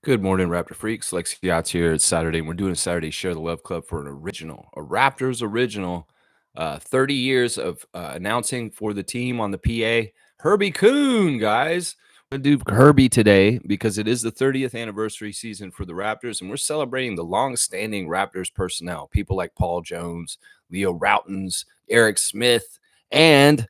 Good morning, Raptor Freaks. Lexi Yachts here. It's Saturday, and we're doing a Saturday Share the Love Club for an original, a Raptors original. 30 years of announcing for the team on the PA. Herbie Kuhn, guys. I'm going to do Herbie today because it is the 30th anniversary season for the Raptors, and we're celebrating the long-standing Raptors personnel. People like Paul Jones, Leo Routens, Eric Smith, and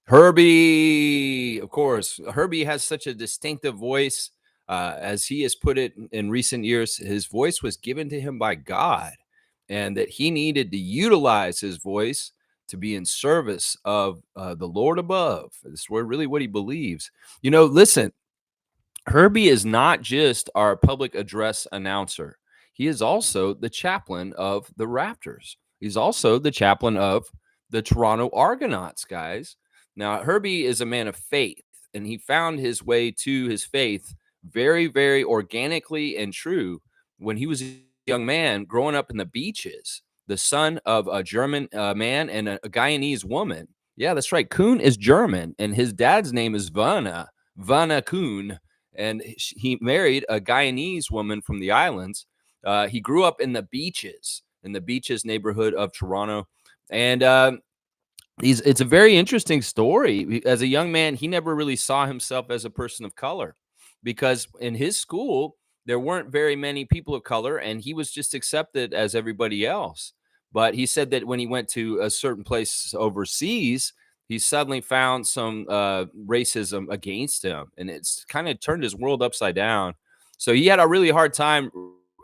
Herbie, of course. Herbie has such a distinctive voice. As he has put it in recent years, his voice was given to him by God, and that he needed to utilize his voice to be in service of the Lord above. That's really what he believes. Listen, Herbie is not just our public address announcer. He is also the chaplain of the Raptors. He's also the chaplain of the Toronto Argonauts, guys. Now, Herbie is a man of faith, and he found his way to his faith very, very organically and true when he was a young man growing up in the beaches, the son of a German man and a Guyanese woman. Yeah, that's right. Kuhn is German, and his dad's name is Vanna Kuhn, and he married a Guyanese woman from the islands. He grew up in the beaches neighborhood of Toronto, and it's a very interesting story. As a young man, he never really saw himself as a person of color because in his school there weren't very many people of color, and he was just accepted as everybody else. But he said that when he went to a certain place overseas, he suddenly found some racism against him, and it's kind of turned his world upside down. So he had a really hard time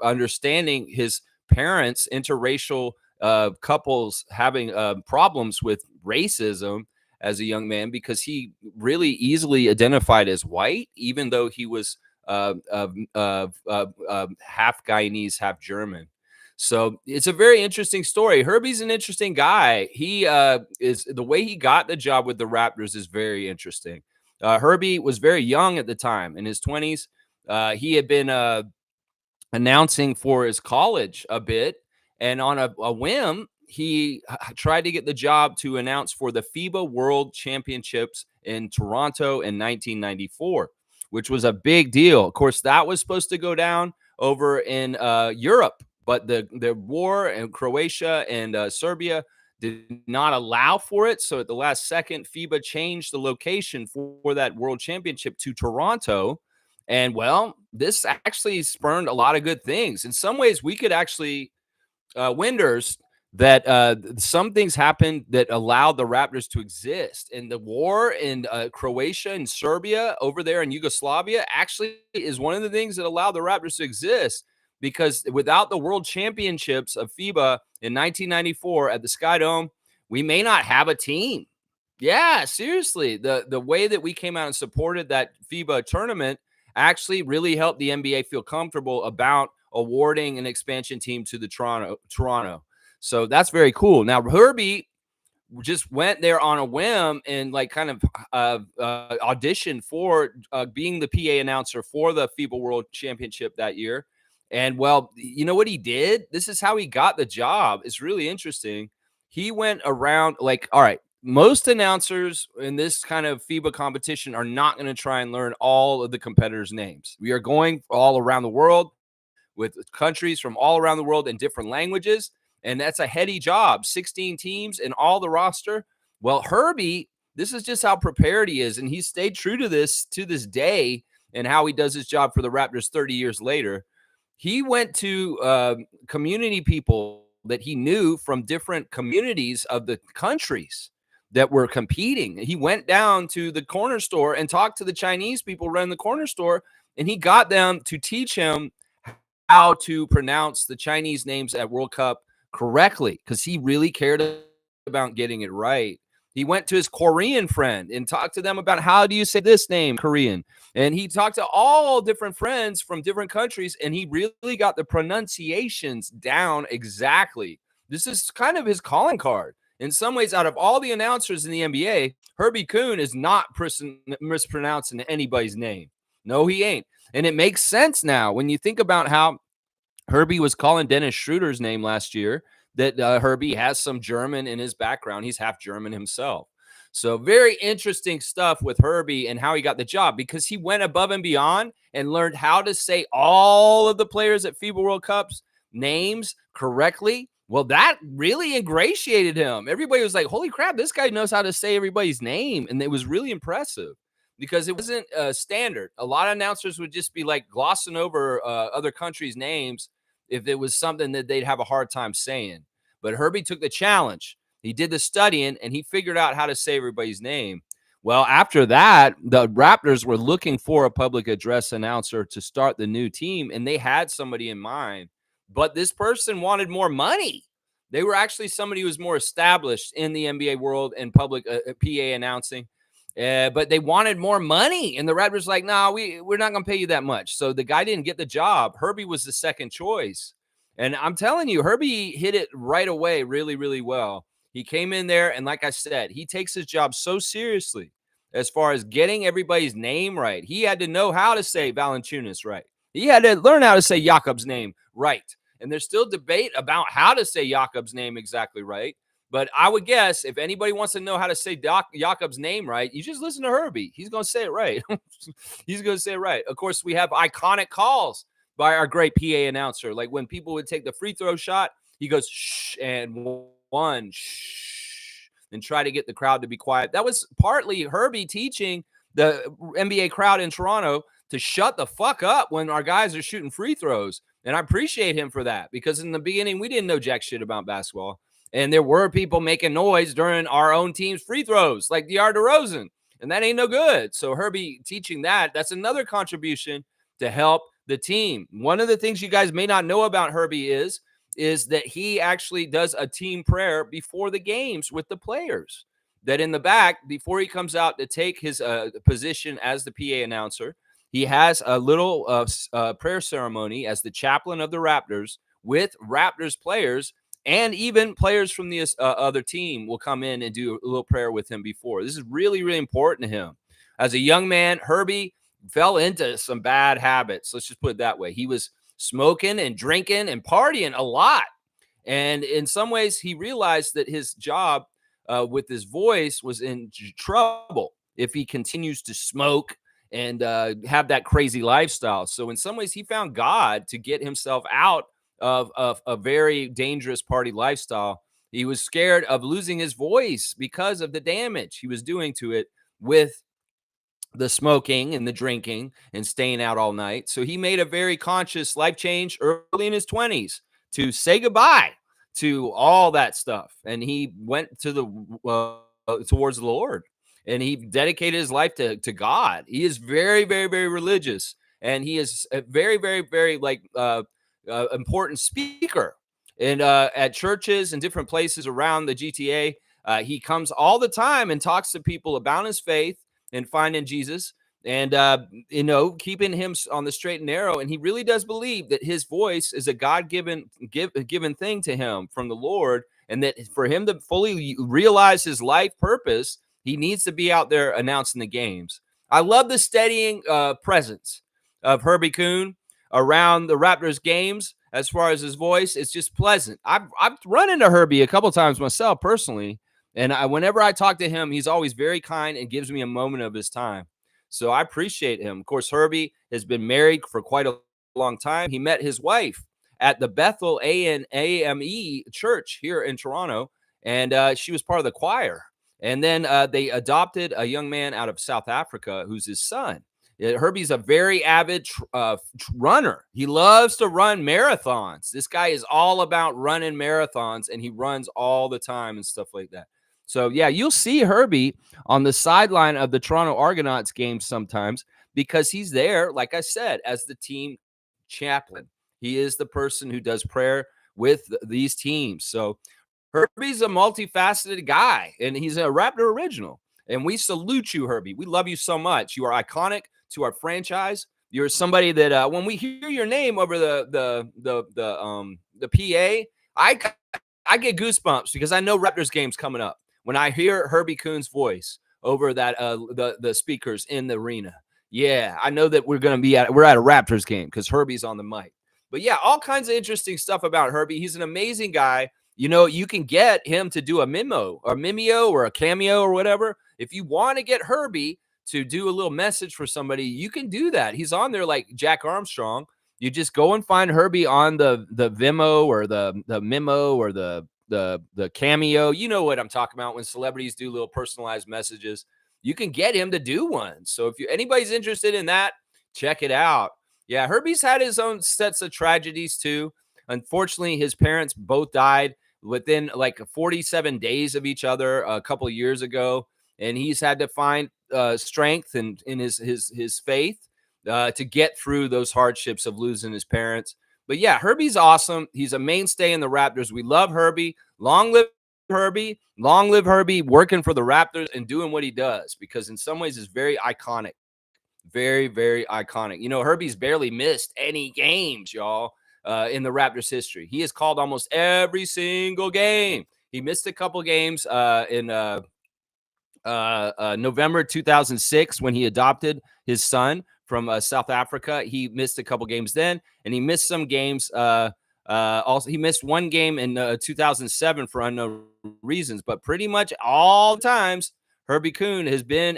understanding his parents' interracial couples having problems with racism as a young man, because he really easily identified as white, even though he was half Guyanese, half German. So it's a very interesting story. Herbie's an interesting guy. He is the way he got the job with the Raptors is very interesting. Herbie was very young at the time, in his 20s. He had been announcing for his college a bit, and on a whim, he tried to get the job to announce for the FIBA World Championships in Toronto in 1994, which was a big deal. Of course, that was supposed to go down over in Europe, but the war in Croatia and Serbia did not allow for it. So at the last second, FIBA changed the location for that World Championship to Toronto. And well, this actually spurned a lot of good things. In some ways, we could actually wonders that some things happened that allowed the Raptors to exist. And the war in Croatia and Serbia over there in Yugoslavia actually is one of the things that allowed the Raptors to exist, because without the World Championships of FIBA in 1994 at the Sky Dome, we may not have a team. Yeah, seriously. The way that we came out and supported that FIBA tournament actually really helped the NBA feel comfortable about awarding an expansion team to the Toronto. So that's very cool. Now, Herbie just went there on a whim and like kind of auditioned for being the PA announcer for the FIBA World Championship that year. And well, you know what he did? This is how he got the job. It's really interesting. He went around like, all right, most announcers in this kind of FIBA competition are not going to try and learn all of the competitors' names. We are going all around the world with countries from all around the world in different languages. And that's a heady job, 16 teams and all the roster. Well, Herbie, this is just how prepared he is. And he stayed true to this day, and how he does his job for the Raptors 30 years later. He went to community people that he knew from different communities of the countries that were competing. He went down to the corner store and talked to the Chinese people running the corner store, and he got them to teach him how to pronounce the Chinese names at World Cup correctly, because he really cared about getting it right. He went to his Korean friend and talked to them about how do you say this name Korean. And he talked to all different friends from different countries, and he really got the pronunciations down exactly. This is kind of his calling card. In some ways, out of all the announcers in the NBA, Herbie Kuhn is not mispronouncing anybody's name. No, he ain't. And it makes sense now when you think about how Herbie was calling Dennis Schroeder's name last year, that Herbie has some German in his background. He's half German himself. So very interesting stuff with Herbie and how he got the job, because he went above and beyond and learned how to say all of the players at FIBA World Cups names correctly. Well, that really ingratiated him. Everybody was like, holy crap, this guy knows how to say everybody's name. And it was really impressive because it wasn't standard. A lot of announcers would just be like glossing over other countries' names if it was something that they'd have a hard time saying. But Herbie took the challenge. He did the studying and he figured out how to say everybody's name. Well, after that, the Raptors were looking for a public address announcer to start the new team, and they had somebody in mind. But this person wanted more money. They were actually somebody who was more established in the NBA world and public PA announcing. But they wanted more money. And the Raptors like, no, we're not going to pay you that much. So the guy didn't get the job. Herbie was the second choice. And I'm telling you, Herbie hit it right away really, really well. He came in there, and like I said, he takes his job so seriously as far as getting everybody's name right. He had to know how to say Valanciunas right. He had to learn how to say Jakob's name right. And there's still debate about how to say Jakob's name exactly right. But I would guess if anybody wants to know how to say Jakob's name right, you just listen to Herbie. He's going to say it right. He's going to say it right. Of course, we have iconic calls by our great PA announcer. Like when people would take the free throw shot, he goes, shh, and one, shh, and try to get the crowd to be quiet. That was partly Herbie teaching the NBA crowd in Toronto to shut the fuck up when our guys are shooting free throws. And I appreciate him for that, because in the beginning, we didn't know jack shit about basketball. And there were people making noise during our own team's free throws, like DeAndre DeRozan, and that ain't no good. So Herbie teaching that's another contribution to help the team. One of the things you guys may not know about Herbie is that he actually does a team prayer before the games with the players. That in the back, before he comes out to take his position as the PA announcer, he has a little prayer ceremony as the chaplain of the Raptors with Raptors players, and even players from the other team will come in and do a little prayer with him before. This is really, really important to him. As a young man, Herbie fell into some bad habits. Let's just put it that way. He was smoking and drinking and partying a lot. And in some ways, he realized that his job with his voice was in trouble if he continues to smoke and have that crazy lifestyle. So in some ways, he found God to get himself out of a very dangerous party lifestyle. He was scared of losing his voice because of the damage he was doing to it with the smoking and the drinking and staying out all night. So he made a very conscious life change early in his 20s to say goodbye to all that stuff. And he went to the towards the Lord, and he dedicated his life to God. He is very, very, very religious, and he is a very, very, very important speaker and at churches and different places around the GTA. He comes all the time and talks to people about his faith and finding Jesus, and keeping him on the straight and narrow. And he really does believe that his voice is a God-given given thing to him from the Lord, and that for him to fully realize his life purpose, he needs to be out there announcing the games. I love the steadying presence of Herbie Kuhn around the Raptors games. As far as his voice, it's just pleasant. I've run into Herbie a couple times myself personally, and whenever I talk to him, he's always very kind and gives me a moment of his time. So I appreciate him. Of course, Herbie has been married for quite a long time. He met his wife at the Bethel AME church here in Toronto, and she was part of the choir. And then they adopted a young man out of South Africa who's his son. Herbie's a very avid runner. He loves to run marathons. This guy is all about running marathons, and he runs all the time and stuff like that. So, yeah, you'll see Herbie on the sideline of the Toronto Argonauts games sometimes, because he's there, like I said, as the team chaplain. He is the person who does prayer with these teams. So Herbie's a multifaceted guy, and he's a Raptor original. And we salute you, Herbie. We love you so much. You are iconic to our franchise. You're somebody that when we hear your name over the PA, I get goosebumps, because I know Raptors games coming up when I hear Herbie Kuhn's voice over that the speakers in the arena. Yeah, I know that we're at a Raptors game because Herbie's on the mic. But yeah, all kinds of interesting stuff about Herbie. He's an amazing guy. You can get him to do a mimeo or a cameo or whatever, if you want to get Herbie to do a little message for somebody, you can do that. He's on there like Jack Armstrong. You just go and find Herbie on the Vimo or the Memo or the Cameo. You know what I'm talking about when celebrities do little personalized messages. You can get him to do one. So if anybody's interested in that, check it out. Yeah, Herbie's had his own sets of tragedies too. Unfortunately, his parents both died within like 47 days of each other a couple of years ago, and he's had to find strength in his faith to get through those hardships of losing his parents. But yeah, Herbie's awesome. He's a mainstay in the Raptors. We love Herbie. Long live Herbie. Long live Herbie working for the Raptors and doing what he does, because in some ways it's very iconic. Very, very iconic. You know, Herbie's barely missed any games, y'all, in the Raptors history. He has called almost every single game. He missed a couple games in November 2006 when he adopted his son from South Africa. He missed a couple games then, and he missed some games. Also, he missed one game in 2007 for unknown reasons, but pretty much all the times Herbie Kuhn has been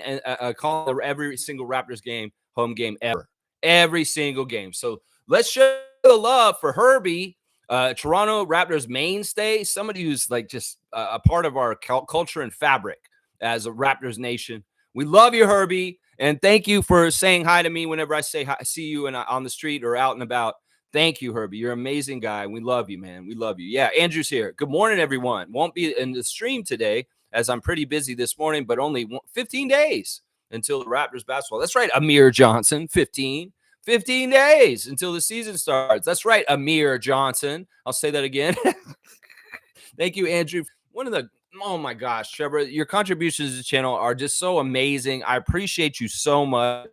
calling every single Raptors game, home game ever, every single game. So let's show the love for Herbie, Toronto Raptors mainstay, somebody who's like just a part of our culture and fabric as a Raptors nation. We love you, Herbie, and thank you for saying hi to me whenever I say hi, see you on the street or out and about. Thank you, Herbie. You're an amazing guy. We love you, man. We love you. Yeah, Andrew's here. Good morning, everyone. Won't be in the stream today as I'm pretty busy this morning, but only 15 days until the Raptors basketball. That's right, Amir Johnson, 15 days until the season starts. That's right, Amir Johnson. I'll say that again. Thank you, Andrew. Oh my gosh, Trevor, your contributions to the channel are just so amazing. I appreciate you so much.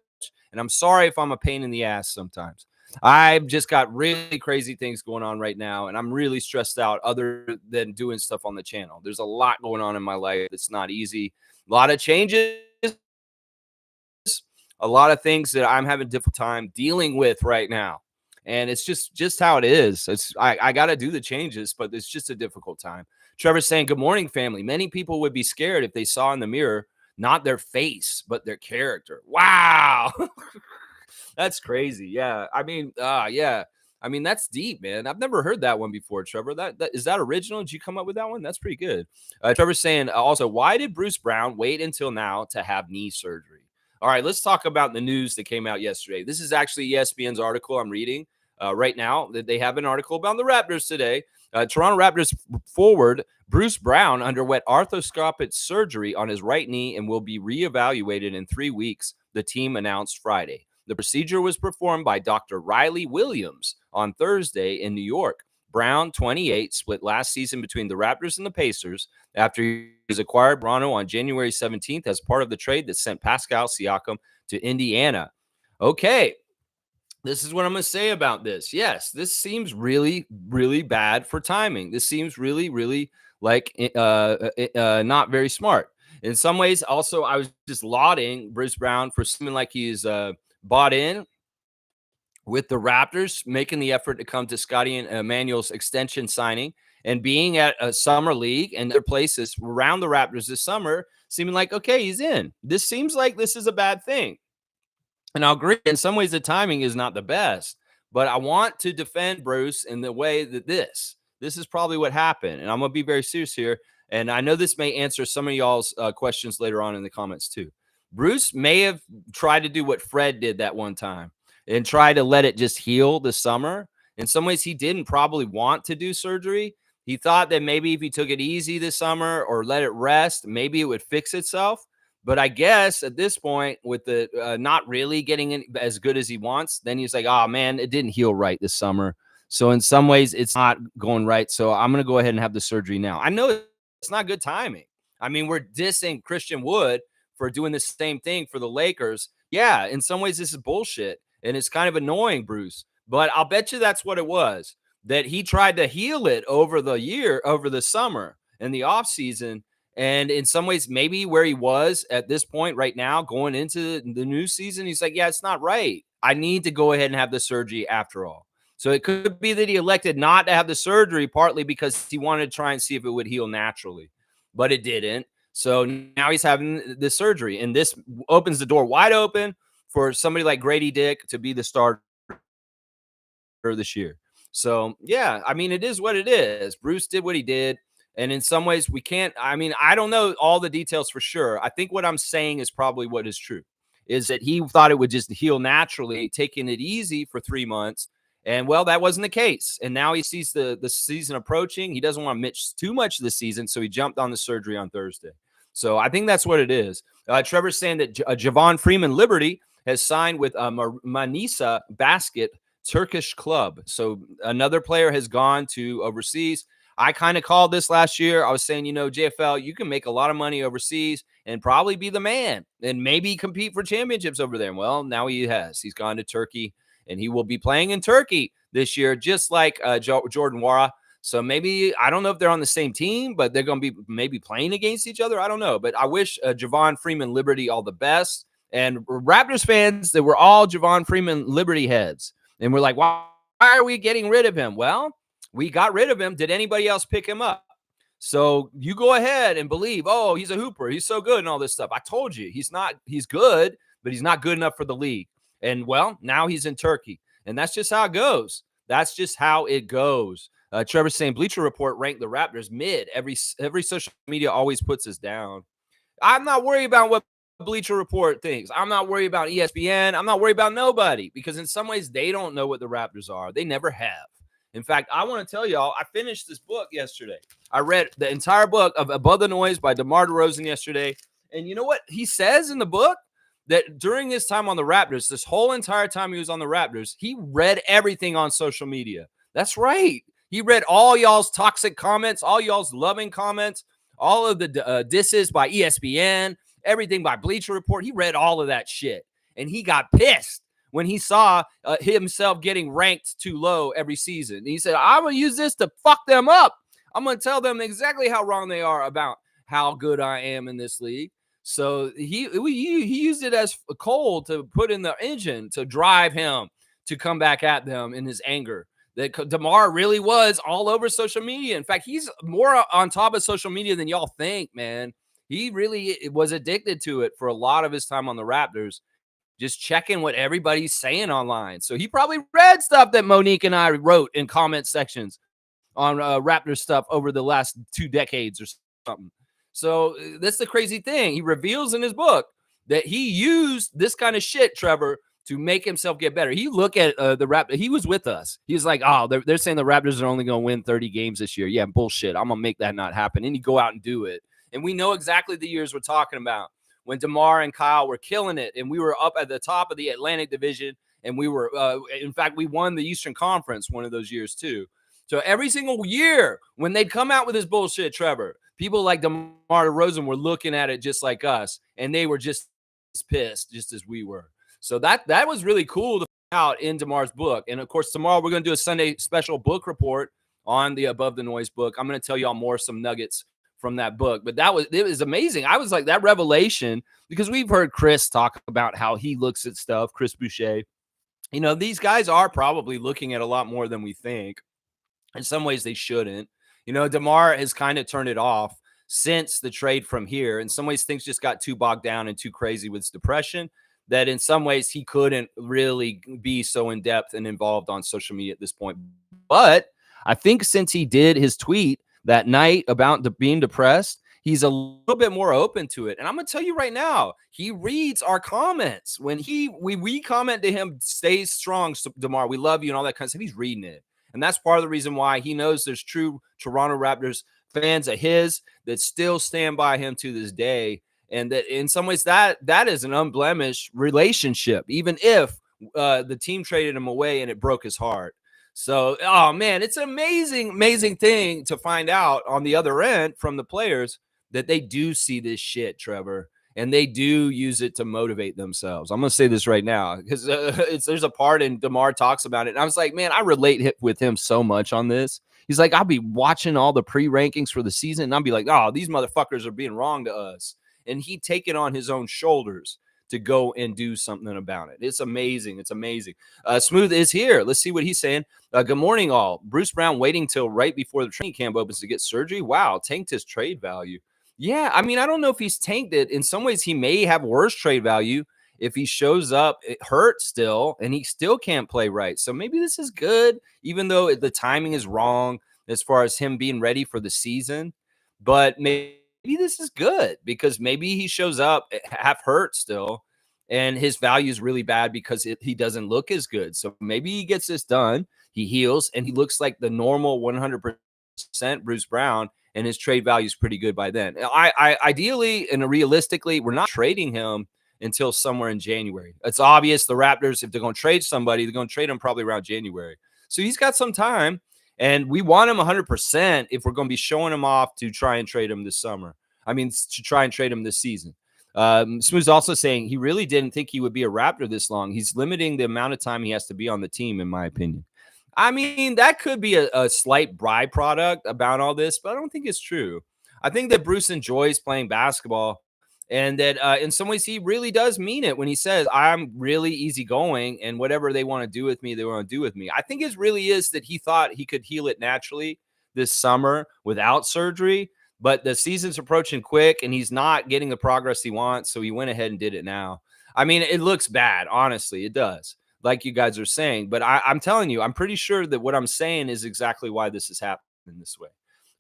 And I'm sorry if I'm a pain in the ass sometimes. I've just got really crazy things going on right now, and I'm really stressed out other than doing stuff on the channel. There's a lot going on in my life. It's not easy. A lot of changes, a lot of things that I'm having a difficult time dealing with right now. And it's just how it is. I got to do the changes, but it's just a difficult time. Trevor's saying, good morning, family. Many people would be scared if they saw in the mirror, not their face, but their character. Wow. That's crazy. Yeah. I mean, yeah. I mean, that's deep, man. I've never heard that one before, Trevor. That is that original? Did you come up with that one? That's pretty good. Trevor's saying also, why did Bruce Brown wait until now to have knee surgery? All right, let's talk about the news that came out yesterday. This is actually ESPN's article I'm reading right now. They have an article about the Raptors today. Toronto Raptors forward Bruce Brown underwent arthroscopic surgery on his right knee and will be reevaluated in 3 weeks, the team announced Friday. The procedure was performed by Dr. Riley Williams on Thursday in New York. Brown, 28, split last season between the Raptors and the Pacers after he was acquired Toronto on January 17th as part of the trade that sent Pascal Siakam to Indiana. Okay, this is what I'm going to say about this. Yes, this seems really, really bad for timing. This seems really, really like not very smart. In some ways, also, I was just lauding Bruce Brown for seeming like he's bought in with the Raptors, making the effort to come to Scotty and Emmanuel's extension signing and being at a summer league and other places around the Raptors this summer, seeming like, okay, he's in. This seems like this is a bad thing. And I'll agree, in some ways, the timing is not the best, but I want to defend Bruce in the way that this is probably what happened. And I'm going to be very serious here. And I know this may answer some of y'all's questions later on in the comments too. Bruce may have tried to do what Fred did that one time and try to let it just heal this summer. In some ways, he didn't probably want to do surgery. He thought that maybe if he took it easy this summer or let it rest, maybe it would fix itself. But I guess at this point, with the not really getting in as good as he wants, then he's like, oh, man, it didn't heal right this summer. So in some ways, it's not going right. So I'm going to go ahead and have the surgery now. I know it's not good timing. I mean, we're dissing Christian Wood for doing the same thing for the Lakers. Yeah, in some ways, this is bullshit. And it's kind of annoying, Bruce. But I'll bet you that's what it was, that he tried to heal it over the summer and the offseason. And in some ways, maybe where he was at this point right now, going into the new season, he's like, yeah, it's not right. I need to go ahead and have the surgery after all. So it could be that he elected not to have the surgery, partly because he wanted to try and see if it would heal naturally, but it didn't. So now he's having this surgery, and this opens the door wide open for somebody like Grady Dick to be the starter this year. So yeah, I mean, it is what it is. Bruce did what he did. And in some ways, we can't. I mean, I don't know all the details for sure. I think what I'm saying is probably what is true is that he thought it would just heal naturally, taking it easy for 3 months. And well, that wasn't the case. And now he sees the season approaching. He doesn't want to miss too much of the season. So he jumped on the surgery on Thursday. So I think that's what it is. Trevor's saying that Javon Freeman Liberty has signed with Manisa Basket Turkish club. So another player has gone to overseas. I kind of called this last year. I was saying, JFL, you can make a lot of money overseas and probably be the man and maybe compete for championships over there. Well, now he has. He's gone to Turkey, and he will be playing in Turkey this year, just like Jordan Wara. So maybe, I don't know if they're on the same team, but they're going to be maybe playing against each other. I don't know. But I wish Javon Freeman Liberty all the best. And Raptors fans, they were all Javon Freeman Liberty heads. And we're like, why are we getting rid of him? Well, we got rid of him. Did anybody else pick him up? So you go ahead and believe, oh, he's a hooper. He's so good and all this stuff. I told you, he's good, but he's not good enough for the league. And well, now he's in Turkey. And that's just how it goes. That's just how it goes. Trevor's saying Bleacher Report ranked the Raptors mid. Every social media always puts us down. I'm not worried about what Bleacher Report thinks. I'm not worried about ESPN. I'm not worried about nobody, because in some ways they don't know what the Raptors are. They never have. In fact, I want to tell y'all, I finished this book yesterday. I read the entire book of Above the Noise by DeMar DeRozan yesterday. And you know what he says in the book? That during his time on the Raptors, this whole entire time he was on the Raptors, he read everything on social media. That's right. He read all y'all's toxic comments, all y'all's loving comments, all of the disses by ESPN, everything by Bleacher Report. He read all of that shit, and he got pissed when he saw himself getting ranked too low every season. And he said, I'm going to use this to fuck them up. I'm going to tell them exactly how wrong they are about how good I am in this league. So he used it as coal to put in the engine to drive him to come back at them in his anger. That DeMar really was all over social media. In fact, he's more on top of social media than y'all think, man. He really was addicted to it for a lot of his time on the Raptors, just checking what everybody's saying online. So he probably read stuff that Monique and I wrote in comment sections on Raptors stuff over the last 2 decades or something. So that's the crazy thing. He reveals in his book that he used this kind of shit, Trevor, to make himself get better. He look at the Raptors. He was with us. He's like, oh, they're saying the Raptors are only going to win 30 games this year. Yeah, bullshit. I'm going to make that not happen. And you go out and do it. And we know exactly the years we're talking about when DeMar and Kyle were killing it. And we were up at the top of the Atlantic Division. And we were, in fact, we won the Eastern Conference one of those years too. So every single year when they'd come out with this bullshit, Trevor, people like DeMar DeRozan were looking at it just like us. And they were just as pissed, just as we were. So that was really cool to find out in DeMar's book. And of course, tomorrow we're going to do a Sunday special book report on the Above the Noise book. I'm going to tell y'all some nuggets from that book. But it was amazing. I was like, that revelation, because we've heard Chris talk about how he looks at stuff, Chris Boucher. These guys are probably looking at a lot more than we think. In some ways, they shouldn't. DeMar has kind of turned it off since the trade from here. In some ways, things just got too bogged down and too crazy with his depression that in some ways he couldn't really be so in depth and involved on social media at this point. But I think since he did his tweet that night about being depressed, he's a little bit more open to it. And I'm going to tell you right now, he reads our comments. When we comment to him, stay strong, DeMar, we love you and all that kind of stuff, he's reading it. And that's part of the reason why he knows there's true Toronto Raptors fans of his that still stand by him to this day. And that in some ways that is an unblemished relationship, even if the team traded him away and it broke his heart. So, oh man, it's an amazing thing to find out on the other end from the players that they do see this shit, Trevor, and they do use it to motivate themselves. I'm going to say this right now because there's a part in DeMar talks about it. And I was like, man, I relate with him so much on this. He's like, I'll be watching all the pre-rankings for the season and I'll be like, oh, these motherfuckers are being wrong to us. And he'd take it on his own shoulders to go and do something about it. It's amazing. It's amazing. Smooth is here. Let's see what he's saying. Good morning, all. Bruce Brown waiting till right before the training camp opens to get surgery. Wow, tanked his trade value. Yeah, I mean, I don't know if he's tanked it. In some ways, he may have worse trade value if he shows up hurt still and he still can't play right. So maybe this is good, even though the timing is wrong as far as him being ready for the season. But maybe this is good because maybe he shows up half hurt still and his value is really bad because he doesn't look as good. So maybe he gets this done, he heals, and he looks like the normal 100% Bruce Brown, and his trade value is pretty good by then. I ideally and realistically, we're not trading him until somewhere in January. It's obvious the Raptors, if they're going to trade somebody, they're going to trade him probably around January. So he's got some time, and we want him 100% if we're going to be showing him off to try and trade him this summer. I mean, to try and trade him this season. Smooth's also saying he really didn't think he would be a Raptor this long. He's limiting the amount of time he has to be on the team, in my opinion. I mean, that could be a slight byproduct about all this, but I don't think it's true. I think that Bruce enjoys playing basketball and that in some ways he really does mean it when he says, I'm really easygoing and whatever they want to do with me, they want to do with me. I think it really is that he thought he could heal it naturally this summer without surgery, but the season's approaching quick and he's not getting the progress he wants. So he went ahead and did it now. I mean, it looks bad. Honestly, it does, like you guys are saying. But I'm telling you, I'm pretty sure that what I'm saying is exactly why this is happening this way.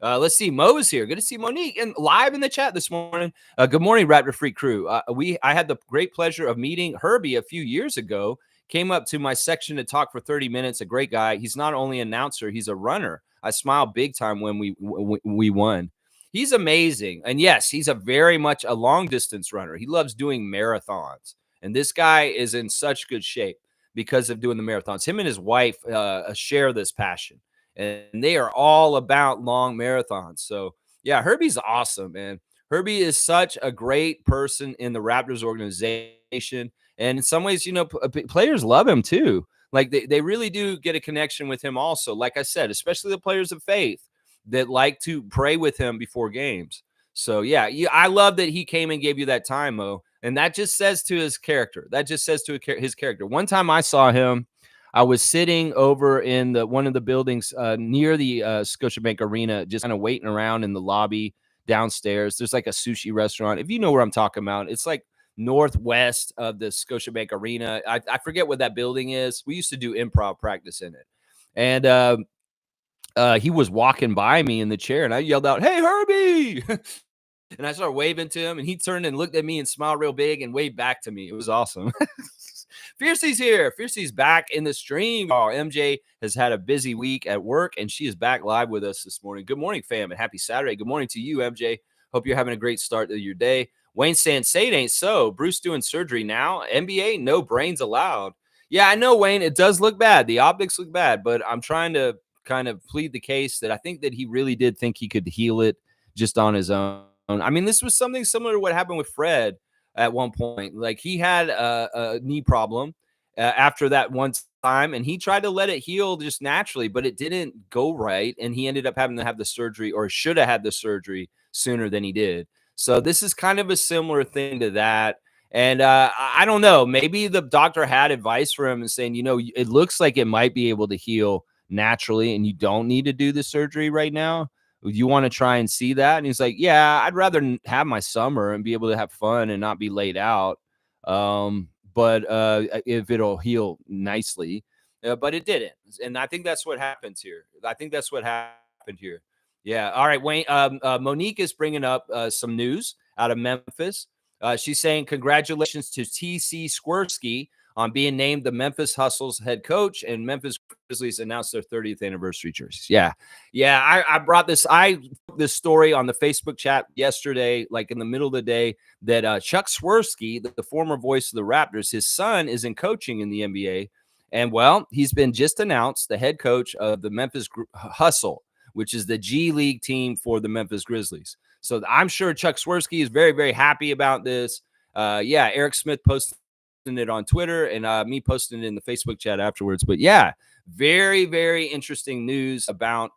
Let's see. Mo is here. Good to see Monique and live in the chat this morning. Good morning, Raptor Freak crew. I had the great pleasure of meeting Herbie a few years ago. Came up to my section to talk for 30 minutes. A great guy. He's not only an announcer, he's a runner. I smiled big time when we won. He's amazing. And yes, he's a very much a long distance runner. He loves doing marathons. And this guy is in such good shape because of doing the marathons. Him and his wife share this passion, and they are all about long marathons. So, yeah, Herbie's awesome, man. Herbie is such a great person in the Raptors organization. And in some ways, players love him too. Like they really do get a connection with him also. Like I said, especially the players of faith that like to pray with him before games. So, yeah, I love that he came and gave you that time, Mo. And that just says to his character. That just says to his character. One time I saw him, I was sitting over in one of the buildings near the Scotiabank Arena, just kind of waiting around in the lobby downstairs. There's like a sushi restaurant. If you know where I'm talking about, it's like northwest of the Scotiabank Arena. I forget what that building is. We used to do improv practice in it. And he was walking by me in the chair, and I yelled out, "Hey, Herbie!" And I started waving to him, and he turned and looked at me and smiled real big and waved back to me. It was awesome. Fiercey's here. Fiercey's back in the stream. Oh, MJ has had a busy week at work, and she is back live with us this morning. Good morning, fam, and happy Saturday. Good morning to you, MJ. Hope you're having a great start to your day. Wayne saying, say it ain't so. Bruce doing surgery now. NBA, no brains allowed. Yeah, I know, Wayne. It does look bad. The optics look bad, but I'm trying to kind of plead the case that I think that he really did think he could heal it just on his own. I mean, this was something similar to what happened with Fred at one point. Like he had a knee problem after that one time, and he tried to let it heal just naturally, but it didn't go right, and he ended up having to have the surgery, or should have had the surgery sooner than he did. So this is kind of a similar thing to that. And I don't know, maybe the doctor had advice for him and saying, it looks like it might be able to heal naturally, and you don't need to do the surgery right now. You want to try and see that? And he's like, yeah, I'd rather have my summer and be able to have fun and not be laid out. But if it'll heal nicely, but it didn't. And I think that's what happens here. I think that's what happened here. Yeah. All right, Wayne. Monique is bringing up some news out of Memphis. She's saying congratulations to TC Swirsky on being named the Memphis Hustle's head coach, and Memphis Grizzlies announced their 30th anniversary jerseys. Yeah. I brought this story on the Facebook chat yesterday, like in the middle of the day, that Chuck Swirsky, the former voice of the Raptors, his son is in coaching in the NBA. And well, he's been just announced the head coach of the Memphis Hustle, which is the G League team for the Memphis Grizzlies. So I'm sure Chuck Swirsky is very, very happy about this. Eric Smith posted it on Twitter, and me posting it in the Facebook chat afterwards. But yeah, very, very interesting news about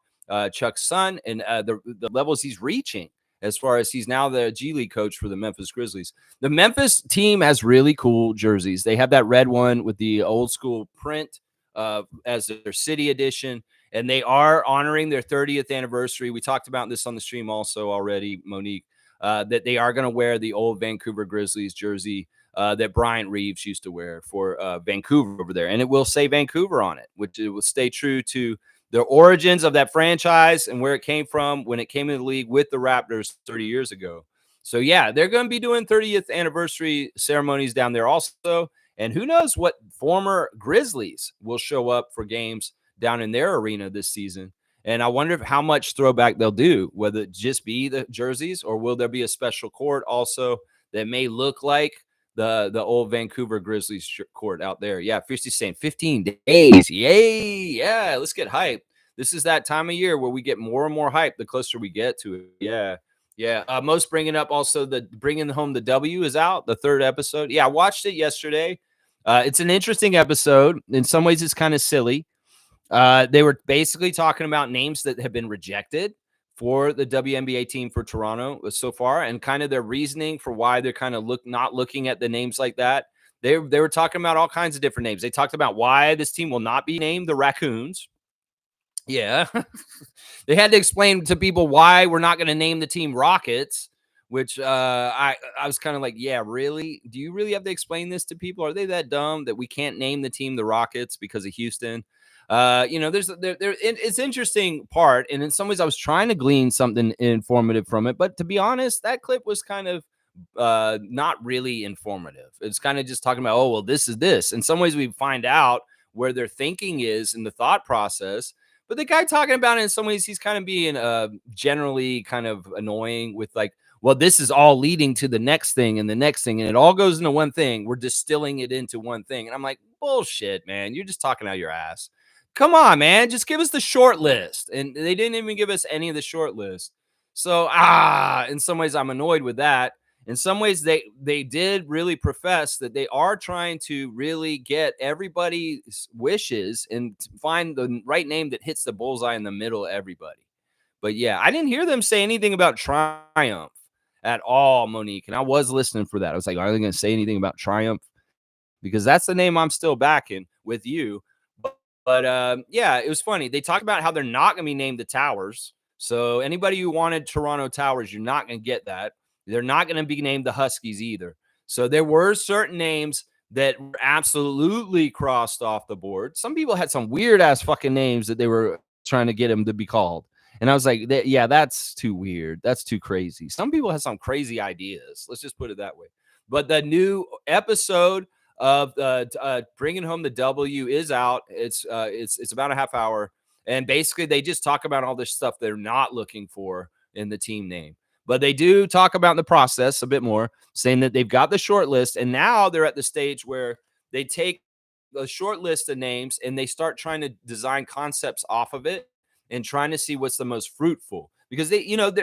Chuck's son and the levels he's reaching as far as he's now the G League coach for the Memphis Grizzlies. The Memphis team has really cool jerseys. They have that red one with the old school print as their city edition, and they are honoring their 30th anniversary. We talked about this on the stream also already, Monique. that they are going to wear the old Vancouver Grizzlies jersey that Bryant Reeves used to wear for Vancouver over there. And it will say Vancouver on it, which it will stay true to the origins of that franchise and where it came from when it came into the league with the Raptors 30 years ago. So, yeah, they're going to be doing 30th anniversary ceremonies down there also. And who knows what former Grizzlies will show up for games down in their arena this season. And I wonder how much throwback they'll do, whether it just be the jerseys or will there be a special court also that may look like the old Vancouver Grizzlies court out there. Yeah, Fierce's saying 15 days. Yay. Yeah, let's get hype. This is that time of year where we get more and more hype the closer we get to it. Yeah. Yeah. Most bringing up also the bringing home the W is out, the third episode. Yeah, I watched it yesterday. It's an interesting episode. In some ways, it's kind of silly. They were basically talking about names that have been rejected for the WNBA team for Toronto so far, and kind of their reasoning for why they're kind of not looking at the names like that. They were talking about all kinds of different names. They talked about why this team will not be named the Raccoons. Yeah. They had to explain to people why we're not going to name the team Rockets, which I was kind of like, yeah, really? Do you really have to explain this to people? Are they that dumb that we can't name the team the Rockets because of Houston? It's interesting part, and in some ways I was trying to glean something informative from it, but to be honest, that clip was kind of not really informative. It's kind of just talking about, oh, well, this is this. In some ways we find out where their thinking is in the thought process. But the guy talking about it, in some ways, he's kind of being generally kind of annoying with like, well, this is all leading to the next thing and the next thing. And it all goes into one thing. We're distilling it into one thing. And I'm like, bullshit, man. You're just talking out your ass. Come on, man. Just give us the short list. And they didn't even give us any of the short list. So, in some ways, I'm annoyed with that. In some ways, they did really profess that they are trying to really get everybody's wishes and find the right name that hits the bullseye in the middle of everybody. But yeah, I didn't hear them say anything about Triumph at all, Monique. And I was listening for that. I was like, are they going to say anything about Triumph? Because that's the name I'm still backing with you. But yeah, it was funny. They talked about how they're not going to be named the Towers. So anybody who wanted Toronto Towers, you're not going to get that. They're not going to be named the Huskies either. So there were certain names that were absolutely crossed off the board. Some people had some weird ass fucking names that they were trying to get them to be called. And I was like, yeah, that's too weird. That's too crazy. Some people have some crazy ideas. Let's just put it that way. But the new episode of bringing home the W is out. It's about a half hour. And basically they just talk about all this stuff they're not looking for in the team name. But they do talk about the process a bit more, saying that they've got the short list, and now they're at the stage where they take a short list of names and they start trying to design concepts off of it and trying to see what's the most fruitful. Because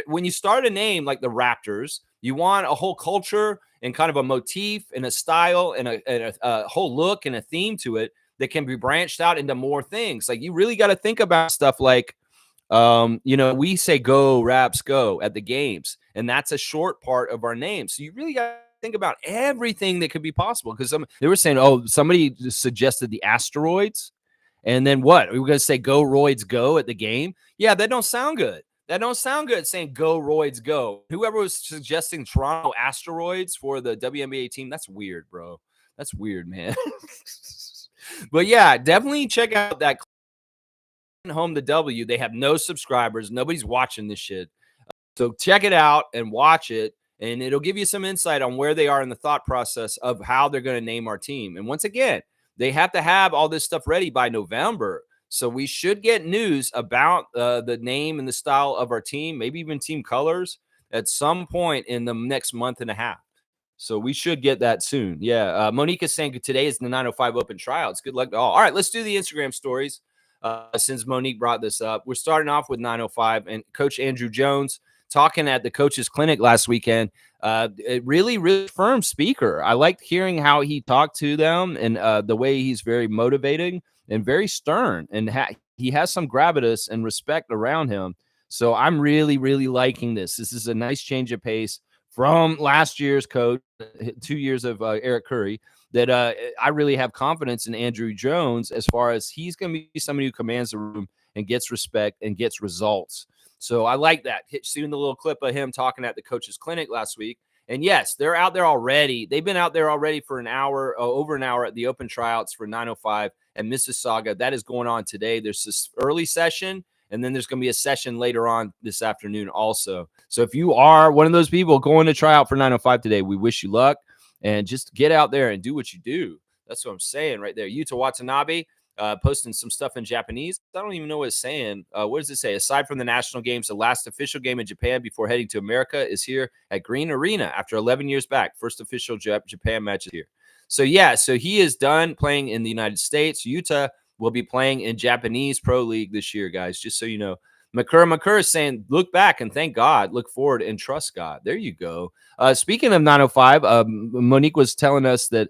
when you start a name like the Raptors, you want a whole culture and kind of a motif and a style and a whole look and a theme to it that can be branched out into more things. Like you really got to think about stuff like, we say go Raps go at the games, and that's a short part of our name. So you really got to think about everything that could be possible. Because they were saying, oh, somebody suggested the asteroids, and then what? Are we going to say go Roids go at the game? Yeah, that don't sound good. That don't sound good saying go Roids go. Whoever was suggesting Toronto asteroids for the WNBA team, that's weird, bro. That's weird, man. But yeah, definitely check out that home the W. They have no subscribers. Nobody's watching this shit. So check it out and watch it, and it'll give you some insight on where they are in the thought process of how they're going to name our team. And once again, they have to have all this stuff ready by November. So we should get news about the name and the style of our team, maybe even team colors at some point in the next month and a half. So we should get that soon. Yeah. Monique is saying today is the 905 open tryouts. Good luck to all. All right, let's do the Instagram stories. Since Monique brought this up, we're starting off with 905 and Coach Andrew Jones talking at the coaches clinic last weekend. A really, really firm speaker. I liked hearing how he talked to them and the way he's very motivating and very stern, and he has some gravitas and respect around him. So I'm really, really liking this. This is a nice change of pace from last year's coach, 2 years of Eric Curry. That I really have confidence in Andrew Jones as far as he's going to be somebody who commands the room and gets respect and gets results. So I like that. Seeing the little clip of him talking at the coach's clinic last week. And yes, they're out there already. They've been out there already for an hour, over an hour at the open tryouts for 905 and Mississauga. That is going on today. There's this early session, and then there's going to be a session later on this afternoon also. So if you are one of those people going to try out for 905 today, we wish you luck, and just get out there and do what you do. That's what I'm saying right there. Yuta Watanabe, posting some stuff in Japanese. I don't even know what it's saying. What does it say? Aside from the national games, the last official game in Japan before heading to America is here at Green Arena after 11 years back. First official Japan match is here. So, yeah, so he is done playing in the United States. Yuta will be playing in Japanese Pro League this year, guys, just so you know. McCurr is saying, look back and thank God, look forward and trust God. There you go. Speaking of 905, Monique was telling us that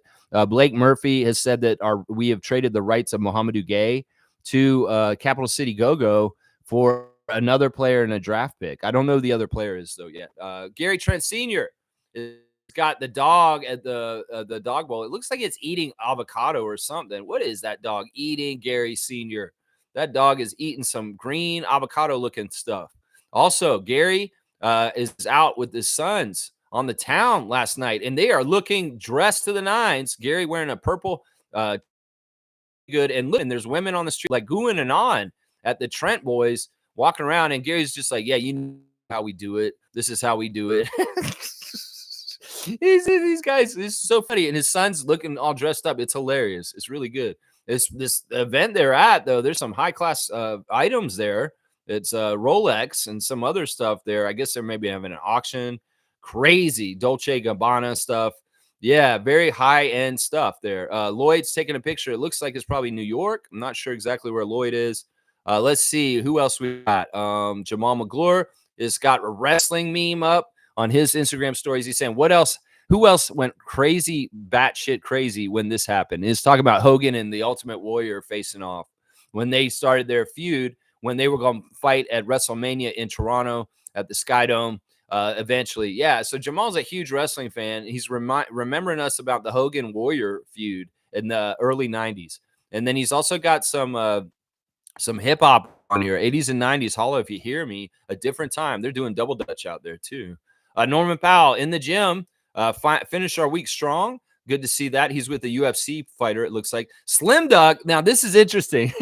Blake Murphy has said that we have traded the rights of Mohamedou Gay to Capital City Go-Go for another player and a draft pick. I don't know who the other player is, though, yet. Gary Trent Sr. has got the dog at the dog bowl. It looks like it's eating avocado or something. What is that dog eating, Gary Sr.? That dog is eating some green avocado-looking stuff. Also, Gary is out with his sons on the town last night, and they are looking dressed to the nines. Gary wearing a purple good, and look, and there's women on the street like gooing and on at the Trent boys walking around, and Gary's just like, yeah, you know how we do it. This is how we do it. These guys, it's so funny, and his son's looking all dressed up. It's hilarious. It's really good. It's this event they're at, though. There's some high class items there. It's Rolex and some other stuff there. I guess they're maybe having an auction. Crazy Dolce Gabbana stuff. Yeah, very high end stuff there. Lloyd's taking a picture. It looks like it's probably New York. I'm not sure exactly where Lloyd is. Let's see who else we got. Jamal McGlure has got a wrestling meme up on his Instagram stories. He's saying, what else? Who else went crazy, batshit crazy when this happened? He's talking about Hogan and the Ultimate Warrior facing off when they started their feud, when they were going to fight at WrestleMania in Toronto at the Skydome. Eventually, yeah. So Jamal's a huge wrestling fan. He's remembering us about the Hogan Warrior feud in the early 90s. And then he's also got some hip hop on here, 80s and 90s. Holla if you hear me. A different time. They're doing double dutch out there too. Norman Powell in the gym. Finished our week strong. Good to see that. He's with the UFC fighter, it looks like. Slim Duck. Now, this is interesting.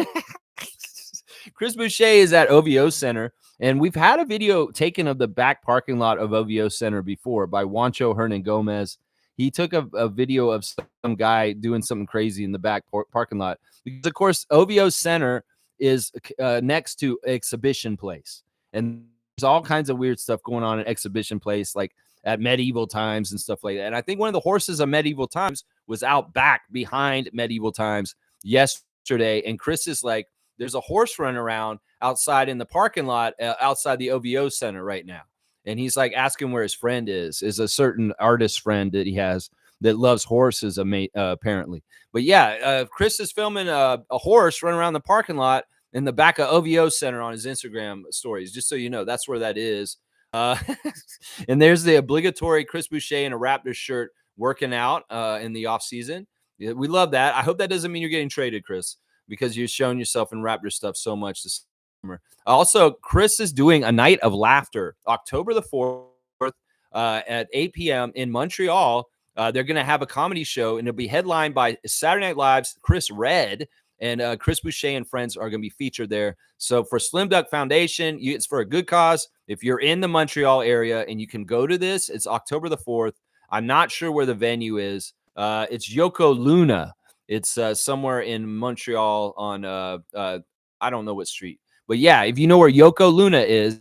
Chris Boucher is at OVO Center, and we've had a video taken of the back parking lot of OVO Center before by Juancho Hernan Gomez. He took a video of some guy doing something crazy in the back parking lot. Because, of course, OVO Center is next to Exhibition Place. And there's all kinds of weird stuff going on at Exhibition Place, like at Medieval Times and stuff like that. And I think one of the horses of Medieval Times was out back behind Medieval Times yesterday. And Chris is like, there's a horse running around outside in the parking lot outside the OVO Center right now. And he's like asking where his friend is a certain artist friend that he has that loves horses, apparently. But yeah, Chris is filming a horse running around the parking lot in the back of OVO Center on his Instagram stories, just so you know. That's where that is. And there's the obligatory Chris Boucher in a Raptors shirt working out in the offseason. Yeah, we love that. I hope that doesn't mean you're getting traded, Chris, because you've shown yourself in Raptors stuff so much this summer. Also, Chris is doing a night of laughter, October the 4th at 8 p.m. in Montreal. They're going to have a comedy show, and it'll be headlined by Saturday Night Live's Chris Redd. And Chris Boucher and friends are going to be featured there. So for Slim Duck Foundation, it's for a good cause. If you're in the Montreal area and you can go to this, it's October the 4th. I'm not sure where the venue is. It's Yoko Luna. It's somewhere in Montreal on, I don't know what street. But yeah, if you know where Yoko Luna is,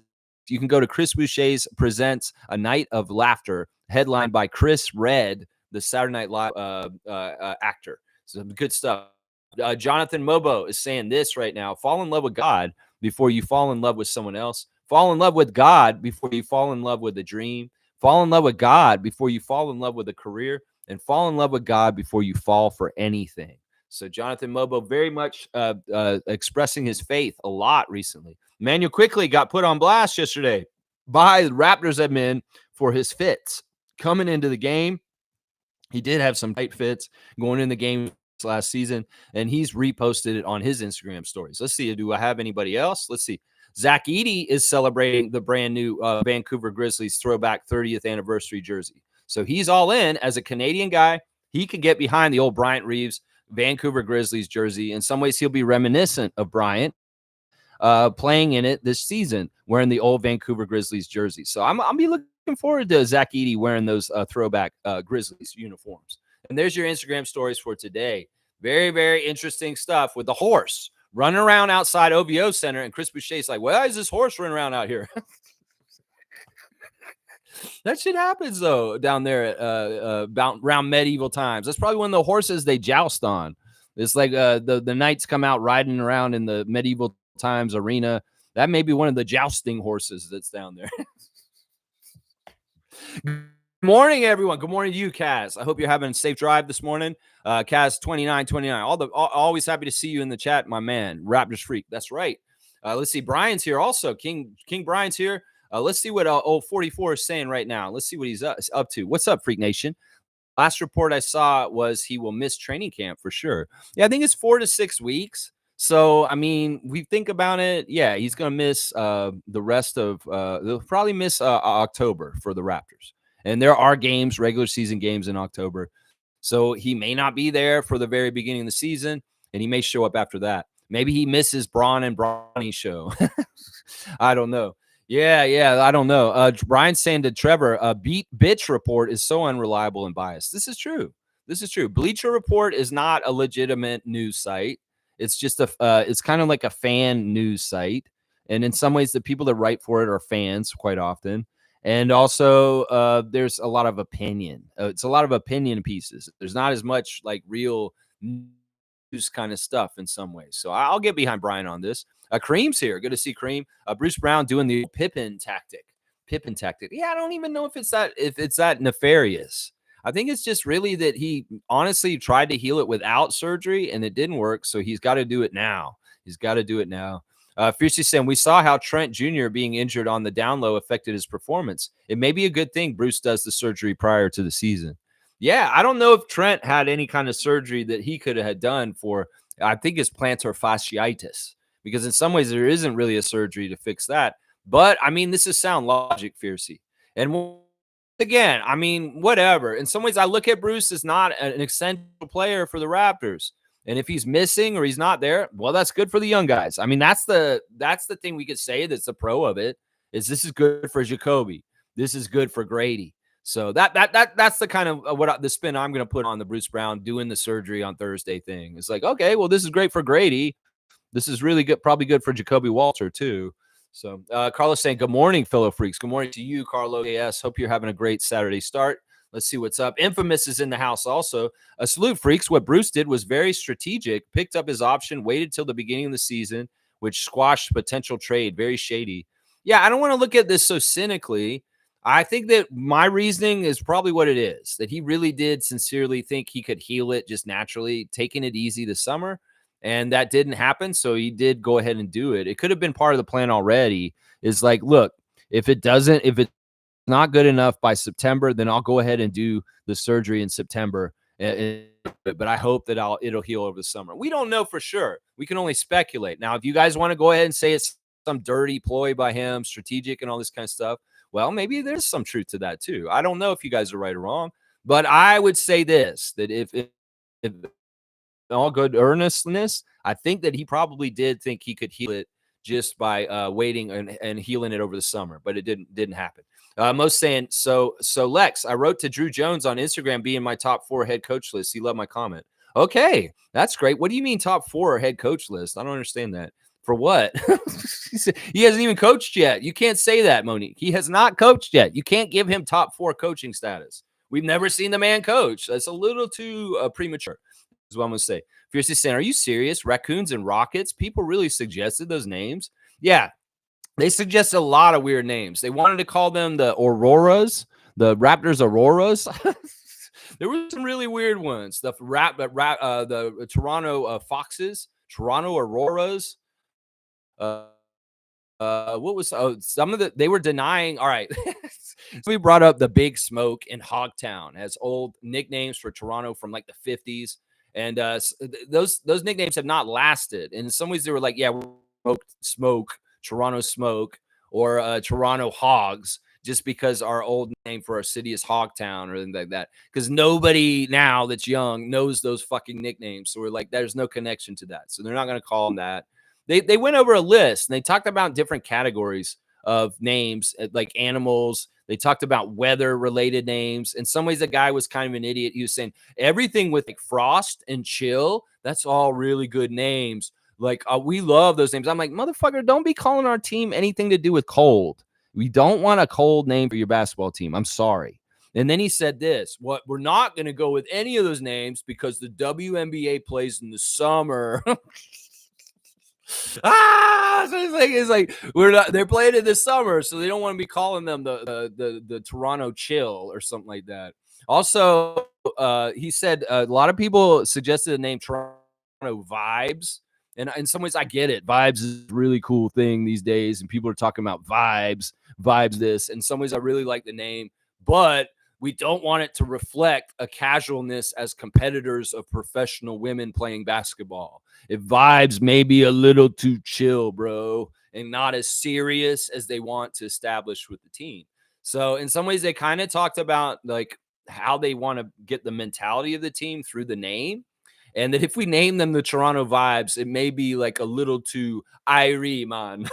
you can go to Chris Boucher's Presents A Night of Laughter, headlined by Chris Redd, the Saturday Night Live actor. So good stuff. Jonathan Mobo is saying this right now: fall in love with God before you fall in love with someone else. Fall in love with God before you fall in love with a dream. Fall in love with God before you fall in love with a career, and fall in love with God before you fall for anything. So Jonathan Mobo very much expressing his faith a lot recently. Manuel quickly got put on blast yesterday by the Raptors admin for his fits coming into the game. He did have some tight fits going in the game last season, and he's reposted it on his Instagram stories. Let's see. Do I have anybody else? Let's see. Zach Edey is celebrating the brand new Vancouver Grizzlies throwback 30th anniversary jersey. So he's all in as a Canadian guy. He could get behind the old Bryant Reeves Vancouver Grizzlies jersey. In some ways, he'll be reminiscent of Bryant playing in it this season, wearing the old Vancouver Grizzlies jersey. So I'll be looking forward to Zach Edey wearing those throwback Grizzlies uniforms. And there's your Instagram stories for today. Very, very interesting stuff with the horse running around outside OVO Center. And Chris Boucher's like, why is this horse running around out here? That shit happens, though, down there around medieval times. That's probably one of the horses they joust on. It's like the knights come out riding around in the medieval times arena. That may be one of the jousting horses that's down there. Good morning, everyone. Good morning to you, Kaz. I hope you're having a safe drive this morning. Kaz 2929. Always happy to see you in the chat, my man. Raptors freak. That's right. Let's see. Brian's here also. King Brian's here. Let's see what old 44 is saying right now. Let's see what he's up to. What's up, Freak Nation? Last report I saw was he will miss training camp for sure. Yeah, I think it's 4 to 6 weeks. So, I mean, we think about it. Yeah, he's going to miss the rest of they'll probably miss October for the Raptors. And there are games, regular season games in October. So he may not be there for the very beginning of the season, and he may show up after that. Maybe he misses Braun and Bronny show. I don't know. Yeah, I don't know. Brian's saying to Trevor, bitch report is so unreliable and biased. This is true. Bleacher Report is not a legitimate news site. It's just it's kind of like a fan news site. And in some ways, the people that write for it are fans quite often. And also, there's a lot of opinion. It's a lot of opinion pieces. There's not as much like real news kind of stuff in some ways. So I'll get behind Brian on this. Cream's here. Good to see Cream. Bruce Brown doing the Pippen tactic. Yeah, I don't even know if it's that nefarious. I think it's just really that he honestly tried to heal it without surgery and it didn't work. So he's got to do it now. Fiercely saying, we saw how Trent Jr. being injured on the down low affected his performance. It may be a good thing Bruce does the surgery prior to the season. Yeah, I don't know if Trent had any kind of surgery that he could have done for, I think it's plantar fasciitis, because in some ways there isn't really a surgery to fix that. But, I mean, this is sound logic, Fiercey. And again, I mean, whatever. In some ways, I look at Bruce as not an essential player for the Raptors. And if he's missing or he's not there, well, that's good for the young guys. I mean, that's the thing we could say that's the pro of it, is this is good for Jacoby. This is good for Grady. So that's the kind of the spin I'm going to put on the Bruce Brown doing the surgery on Thursday thing. It's like, okay, well, this is great for Grady. This is really good, probably good for Jacoby Walter too. So Carlos saying, good morning, fellow freaks. Good morning to you, Carlo AS. Hope you're having a great Saturday start. Let's see what's up. Infamous is in the house also. A salute, freaks. What Bruce did was very strategic. Picked up his option, waited till the beginning of the season, which squashed potential trade. Very shady. Yeah, I don't want to look at this so cynically. I think that my reasoning is probably what it is, that he really did sincerely think he could heal it just naturally, taking it easy this summer. And that didn't happen. So he did go ahead and do it. It could have been part of the plan already. Is like, look, if it's not good enough by September, then I'll go ahead and do the surgery in September. But I hope that it'll heal over the summer. We don't know for sure. We can only speculate. Now, if you guys want to go ahead and say it's some dirty ploy by him, strategic and all this kind of stuff, well, maybe there's some truth to that too. I don't know if you guys are right or wrong, but I would say this, that if all good earnestness, I think that he probably did think he could heal it just by waiting and healing it over the summer, but it didn't happen. Most saying, so Lex, I wrote to Drew Jones on Instagram being my top 4 head coach list. He loved my comment. Okay, that's great. What do you mean top 4 head coach list? I don't understand that. For what? He hasn't even coached yet. You can't say that, Monique. He has not coached yet. You can't give him top 4 coaching status. We've never seen the man coach. That's a little too premature. Is what I'm going to say. Fiercely saying, are you serious? Raccoons and Rockets? People really suggested those names. Yeah, they suggested a lot of weird names. They wanted to call them the Auroras, the Raptors Auroras. There were some really weird ones. The Toronto Foxes, Toronto Auroras. What was some of they were denying. All right. So we brought up the Big Smoke in Hogtown as old nicknames for Toronto from like the 50s. And those nicknames have not lasted. And in some ways, they were like, yeah, we're smoke Toronto Smoke or Toronto Hogs, just because our old name for our city is Hogtown or anything like that. Because nobody now that's young knows those fucking nicknames. So we're like, there's no connection to that. So they're not going to call them that. They went over a list and they talked about different categories of names, like animals. They talked about weather related names. In some ways, the guy was kind of an idiot. He was saying everything with like frost and chill, that's all really good names. Like, we love those names. I'm like, motherfucker, don't be calling our team anything to do with cold. We don't want a cold name for your basketball team. I'm sorry. And then he said this, what we're not going to go with any of those names because the WNBA plays in the summer. So it's like we're not, they're playing in the summer, so they don't want to be calling them the Toronto Chill or something like that. Also, he said a lot of people suggested the name Toronto Vibes. And in some ways, I get it. Vibes is a really cool thing these days, and people are talking about vibes this. In some ways, I really like the name, but we don't want it to reflect a casualness as competitors of professional women playing basketball. If vibes may be a little too chill, bro, and not as serious as they want to establish with the team. So in some ways, they kind of talked about like how they want to get the mentality of the team through the name. And that if we name them the Toronto Vibes, it may be like a little too Irie, man.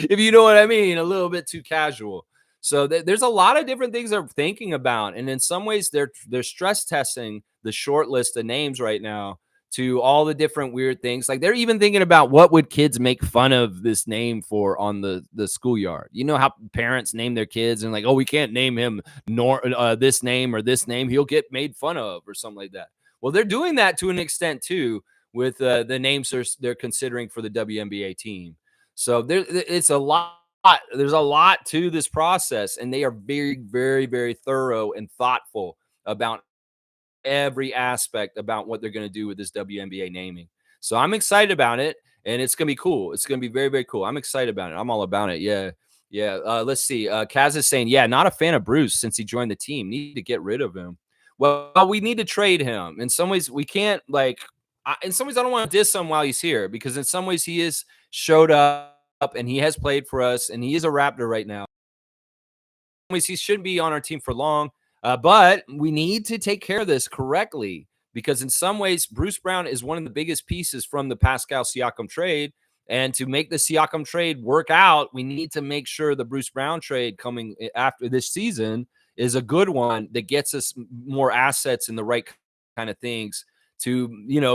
If you know what I mean, a little bit too casual. So there's a lot of different things they're thinking about, and in some ways they're stress testing the short list of names right now to all the different weird things. Like they're even thinking about what would kids make fun of this name for on the schoolyard. You know how parents name their kids and like, oh, we can't name him nor this name or this name. He'll get made fun of or something like that. Well, they're doing that to an extent too with the names they're considering for the WNBA team. So it's a lot. There's a lot to this process, and they are very, very, very thorough and thoughtful about every aspect about what they're going to do with this WNBA naming. So I'm excited about it, and it's going to be cool. It's going to be very, very cool. I'm excited about it. I'm all about it. Yeah. Yeah. Let's see. Kaz is saying, yeah, not a fan of Bruce since he joined the team. Need to get rid of him. Well, we need to trade him. In some ways, we can't like. In some ways, I don't want to diss him while he's here because in some ways he is showed up and he has played for us and he is a Raptor right now. In some ways, he shouldn't be on our team for long, but we need to take care of this correctly because in some ways, Bruce Brown is one of the biggest pieces from the Pascal Siakam trade. And to make the Siakam trade work out, we need to make sure the Bruce Brown trade coming after this season is a good one that gets us more assets and the right kind of things to,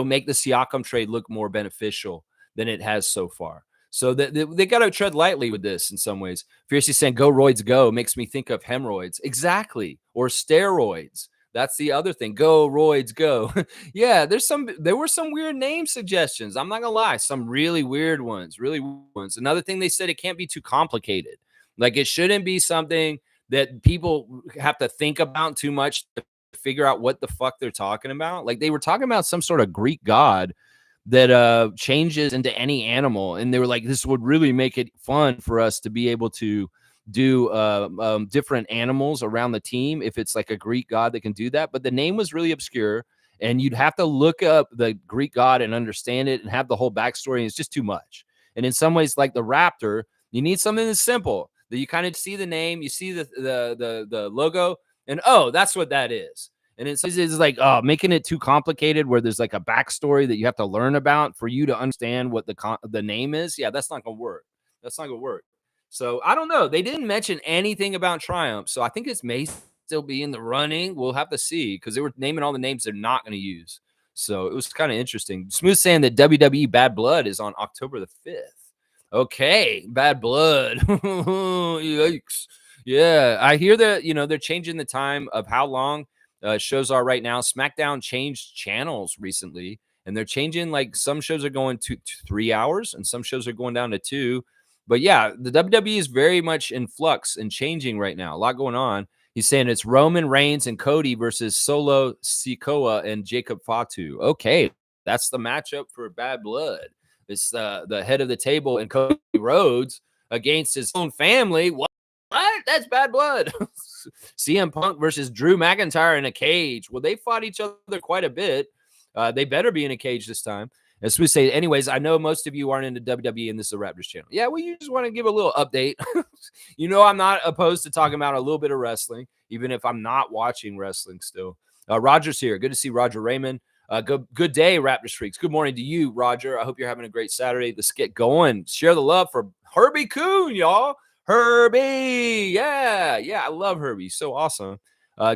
make the Siakam trade look more beneficial than it has so far. So they got to tread lightly with this in some ways. Fiercely saying "Go Roids Go" makes me think of hemorrhoids, exactly, or steroids. That's the other thing. Go Roids Go. Yeah, there were some weird name suggestions. I'm not gonna lie, some really weird ones, really weird ones. Another thing they said, it can't be too complicated. Like it shouldn't be something that people have to think about too much to figure out what the fuck they're talking about. Like they were talking about some sort of Greek god that changes into any animal, and they were like, this would really make it fun for us to be able to do different animals around the team if it's like a Greek god that can do that. But the name was really obscure, and you'd have to look up the Greek god and understand it and have the whole backstory, and it's just too much. And in some ways, like the Raptor, you need something that's simple that you kind of see the name, you see the logo, and oh, that's what that is. And it's like, oh, making it too complicated where there's like a backstory that you have to learn about for you to understand what the name is. Yeah, that's not going to work. That's not going to work. So I don't know. They didn't mention anything about Triumph. So I think it may still be in the running. We'll have to see because they were naming all the names they're not going to use. So it was kind of interesting. Smooth saying that WWE Bad Blood is on October the 5th. Okay, Bad Blood. Yikes. Yeah, I hear that, they're changing the time of how long shows are right now. SmackDown changed channels recently, and they're changing, like some shows are going to 3 hours and some shows are going down to 2. But yeah, the WWE is very much in flux and changing right now. A lot going on. He's saying it's Roman Reigns and Cody versus Solo Sikoa and Jacob Fatu. Okay, that's the matchup for Bad Blood. It's the head of the table and Cody Rhodes against his own family. What? That's Bad Blood. CM Punk versus Drew McIntyre in a cage. Well, they fought each other quite a bit. They better be in a cage this time. As we say, anyways, I know most of you aren't into WWE and this is a Raptors channel. Yeah, well, you just want to give a little update. I'm not opposed to talking about a little bit of wrestling, even if I'm not watching wrestling still. Roger's here. Good to see Roger Raymond. Good day, Raptors freaks. Good morning to you, Roger. I hope you're having a great Saturday. Let's get going. Share the love for Herbie Kuhn, y'all. Herbie. Yeah. I love Herbie. So awesome.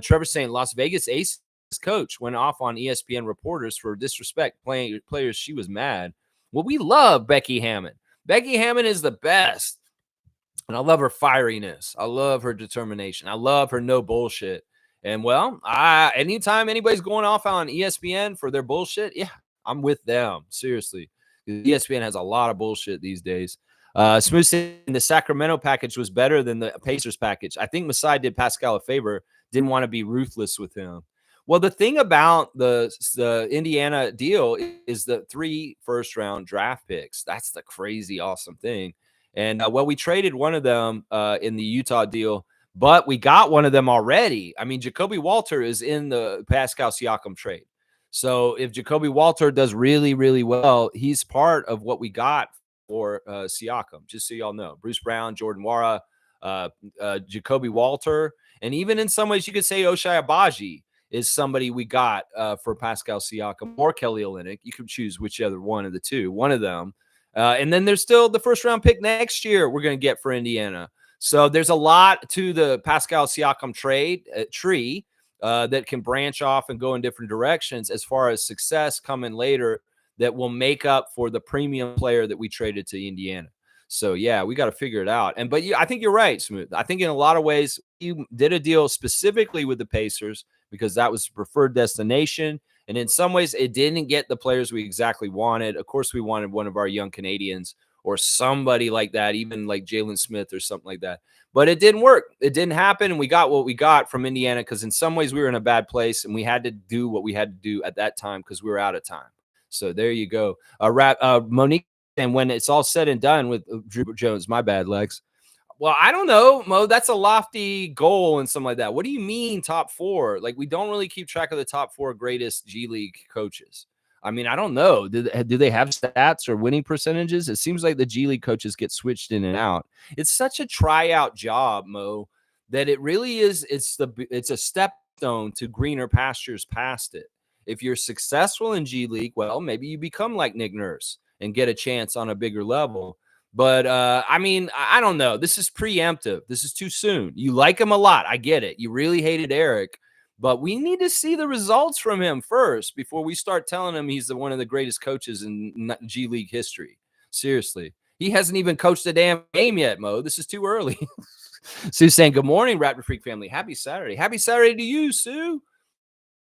Trevor saying Las Vegas Ace coach went off on ESPN reporters for disrespect playing players. She was mad. Well, we love Becky Hammon. Becky Hammon is the best. And I love her fieriness. I love her determination. I love her no bullshit. And well, anytime anybody's going off on ESPN for their bullshit, yeah, I'm with them. Seriously. ESPN has a lot of bullshit these days. Smooth saying the Sacramento package was better than the Pacers package. I think Masai did Pascal a favor, didn't want to be ruthless with him. Well, the thing about the Indiana deal is the 3 first-round draft picks. That's the crazy awesome thing. And, we traded one of them in the Utah deal, but we got one of them already. I mean, Jacoby Walter is in the Pascal Siakam trade. So if Jacoby Walter does really, really well, he's part of what we got for Siakam, just so y'all know. Bruce Brown, Jordan Wara, Jacoby Walter, and even in some ways you could say Ochai Agbaji is somebody we got for Pascal Siakam or Kelly Olynyk. You can choose whichever one of the two, one of them. And then there's still the first round pick next year we're going to get for Indiana. So there's a lot to the Pascal Siakam trade tree that can branch off and go in different directions as far as success coming later that will make up for the premium player that we traded to Indiana. So, yeah, we got to figure it out. But I think you're right, Smooth. I think in a lot of ways you did a deal specifically with the Pacers because that was the preferred destination. And in some ways, it didn't get the players we exactly wanted. Of course, we wanted one of our young Canadians or somebody like that, even like Jalen Smith or something like that. But it didn't work. It didn't happen. And we got what we got from Indiana because in some ways we were in a bad place and we had to do what we had to do at that time because we were out of time. So there you go. Monique, and when it's all said and done with Drew Jones, my bad, Lex. Well, I don't know, Mo. That's a lofty goal and something like that. What do you mean top 4? Like, we don't really keep track of the top 4 greatest G League coaches. I mean, I don't know. Do they have stats or winning percentages? It seems like the G League coaches get switched in and out. It's such a tryout job, Mo, that it really is. It's a stepstone to greener pastures past it. If you're successful in G League, well, maybe you become like Nick Nurse and get a chance on a bigger level. But, I mean, I don't know. This is preemptive. This is too soon. You like him a lot. I get it. You really hated Eric. But we need to see the results from him first before we start telling him he's one of the greatest coaches in G League history. Seriously. He hasn't even coached a damn game yet, Mo. This is too early. Sue saying, good morning, Raptor Freak family. Happy Saturday. Happy Saturday to you, Sue.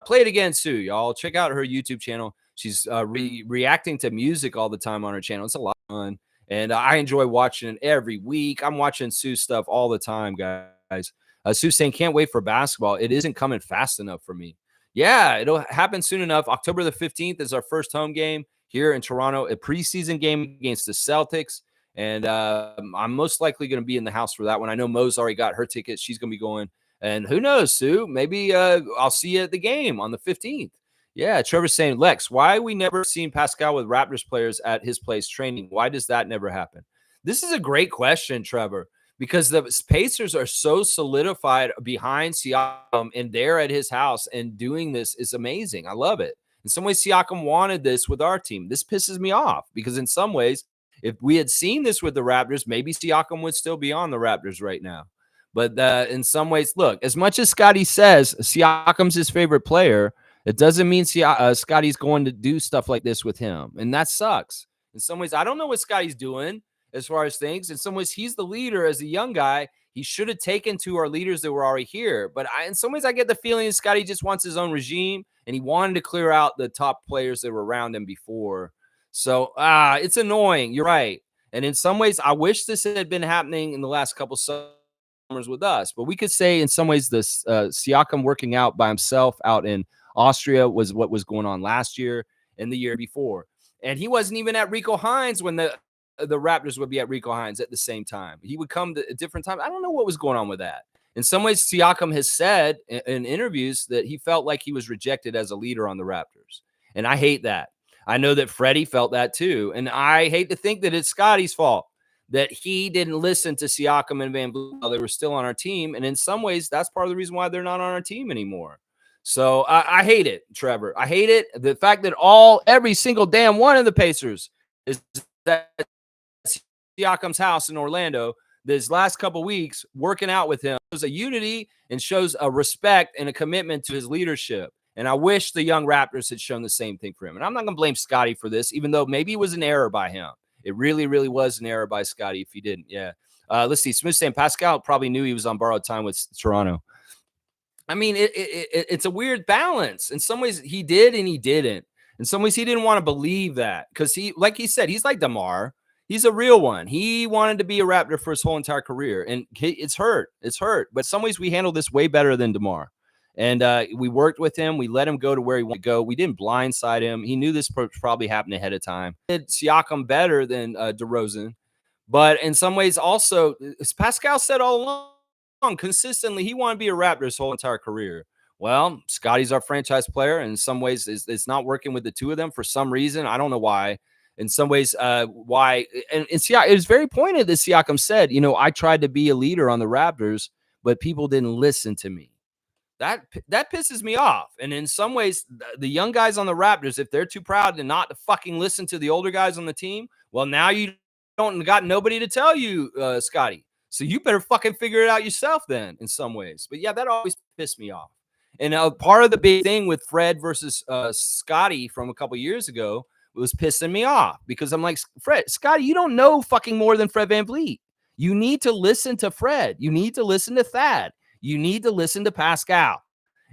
Play it again, Sue, y'all. Check out her YouTube channel. She's reacting to music all the time on her channel. It's a lot of fun. And I enjoy watching it every week. I'm watching Sue's stuff all the time, guys. Sue's saying, can't wait for basketball. It isn't coming fast enough for me. Yeah, it'll happen soon enough. October the 15th is our first home game here in Toronto, a preseason game against the Celtics. And I'm most likely going to be in the house for that one. I know Mo's already got her tickets. She's going to be going. And who knows, Sue? Maybe I'll see you at the game on the 15th. Yeah, Trevor's saying, Lex, why we never seen Pascal with Raptors players at his place training? Why does that never happen? This is a great question, Trevor, because the Pacers are so solidified behind Siakam, and they're at his house, and doing this is amazing. I love it. In some ways, Siakam wanted this with our team. This pisses me off because in some ways, if we had seen this with the Raptors, maybe Siakam would still be on the Raptors right now. But in some ways, look, as much as Scotty says Siakam's his favorite player, it doesn't mean Scotty's going to do stuff like this with him. And that sucks. In some ways, I don't know what Scotty's doing as far as things. In some ways, he's the leader as a young guy. He should have taken to our leaders that were already here. But in some ways, I get the feeling Scotty just wants his own regime, and he wanted to clear out the top players that were around him before. So it's annoying. You're right. And in some ways, I wish this had been happening in the last couple summers with us. But we could say in some ways this Siakam working out by himself out in Austria was what was going on last year and the year before. And he wasn't even at Rico Hines when the Raptors would be at Rico Hines at the same time. He would come at different times. I don't know what was going on with that. In some ways, Siakam has said in interviews that he felt like he was rejected as a leader on the Raptors. And I hate that. I know that Freddie felt that too. And I hate to think that it's Scotty's fault that he didn't listen to Siakam and Van Vliet while they were still on our team. And in some ways, that's part of the reason why they're not on our team anymore. So I hate it, Trevor. I hate it. The fact that every single damn one of the Pacers is at Siakam's house in Orlando this last couple weeks working out with him shows a unity and shows a respect and a commitment to his leadership. And I wish the young Raptors had shown the same thing for him. And I'm not going to blame Scotty for this, even though maybe it was an error by him. It really, really was an error by Scotty if he didn't. Yeah. Let's see. Smith saying Pascal probably knew he was on borrowed time with Toronto. I mean, it's a weird balance. In some ways, he did and he didn't. In some ways, he didn't want to believe that because like he said, he's like DeMar. He's a real one. He wanted to be a Raptor for his whole entire career, and it's hurt. It's hurt. But in some ways, we handled this way better than DeMar. And we worked with him. We let him go to where he wanted to go. We didn't blindside him. He knew this probably happened ahead of time. Did Siakam better than DeRozan. But in some ways, also, as Pascal said all along, consistently, he wanted to be a Raptor his whole entire career. Well, Scotty's our franchise player. And in some ways, it's not working with the two of them for some reason. I don't know why. In some ways, why. And Siakam, it was very pointed that Siakam said, I tried to be a leader on the Raptors, but people didn't listen to me. That pisses me off. And in some ways, the young guys on the Raptors, if they're too proud to not fucking listen to the older guys on the team, well, now you don't got nobody to tell you, Scotty. So you better fucking figure it out yourself then in some ways. But yeah, that always pissed me off. And part of the big thing with Fred versus Scotty from a couple years ago was pissing me off because I'm like, Scotty, you don't know fucking more than Fred VanVleet. You need to listen to Fred. You need to listen to Thad. You need to listen to Pascal.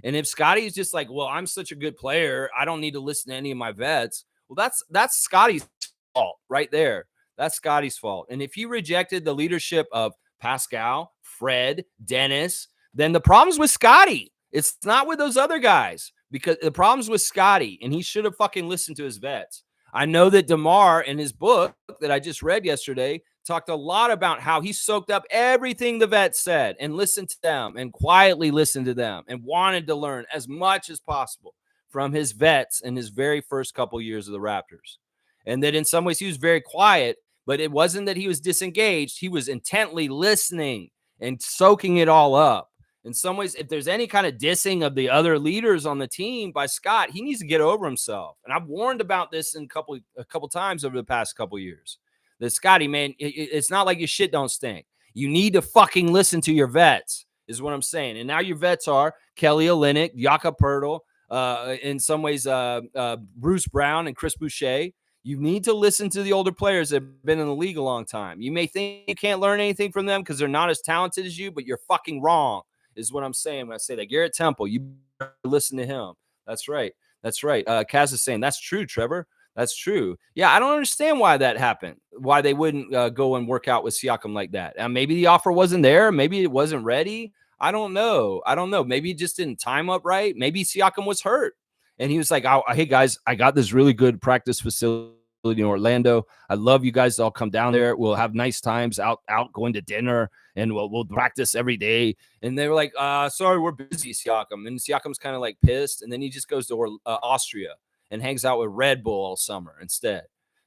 And if Scotty is just like, well, I'm such a good player, I don't need to listen to any of my vets. Well, that's Scotty's fault right there. That's Scotty's fault. And if you rejected the leadership of Pascal, Fred, Dennis, then the problem's with Scotty. It's not with those other guys because the problem's with Scotty, and he should have fucking listened to his vets. I know that DeMar in his book that I just read yesterday talked a lot about how he soaked up everything the vets said and listened to them and quietly listened to them and wanted to learn as much as possible from his vets in his very first couple years of the Raptors. And that in some ways he was very quiet, but it wasn't that he was disengaged. He was intently listening and soaking it all up. In some ways, if there's any kind of dissing of the other leaders on the team by Scott, he needs to get over himself. And I've warned about this a couple times over the past couple years. That Scotty, man, it's not like your shit don't stink. You need to fucking listen to your vets, is what I'm saying. And now your vets are Kelly Olynyk, Jakob Poeltl, in some ways, Bruce Brown and Chris Boucher. You need to listen to the older players that have been in the league a long time. You may think you can't learn anything from them because they're not as talented as you, but you're fucking wrong. Is what I'm saying when I say that. Garrett Temple, you better listen to him. That's right. That's right. Kaz is saying, that's true, Trevor. That's true. Yeah, I don't understand why that happened, why they wouldn't go and work out with Siakam like that. Maybe the offer wasn't there. Maybe it wasn't ready. I don't know. Maybe it just didn't time up right. Maybe Siakam was hurt. And he was like, hey, guys, I got this really good practice facility in Orlando. I'd love you guys to all come down there. We'll have nice times out going to dinner. And we'll practice every day. And they were like, sorry, we're busy, Siakam. And Siakam's kind of like pissed. And then he just goes to Austria and hangs out with Red Bull all summer instead.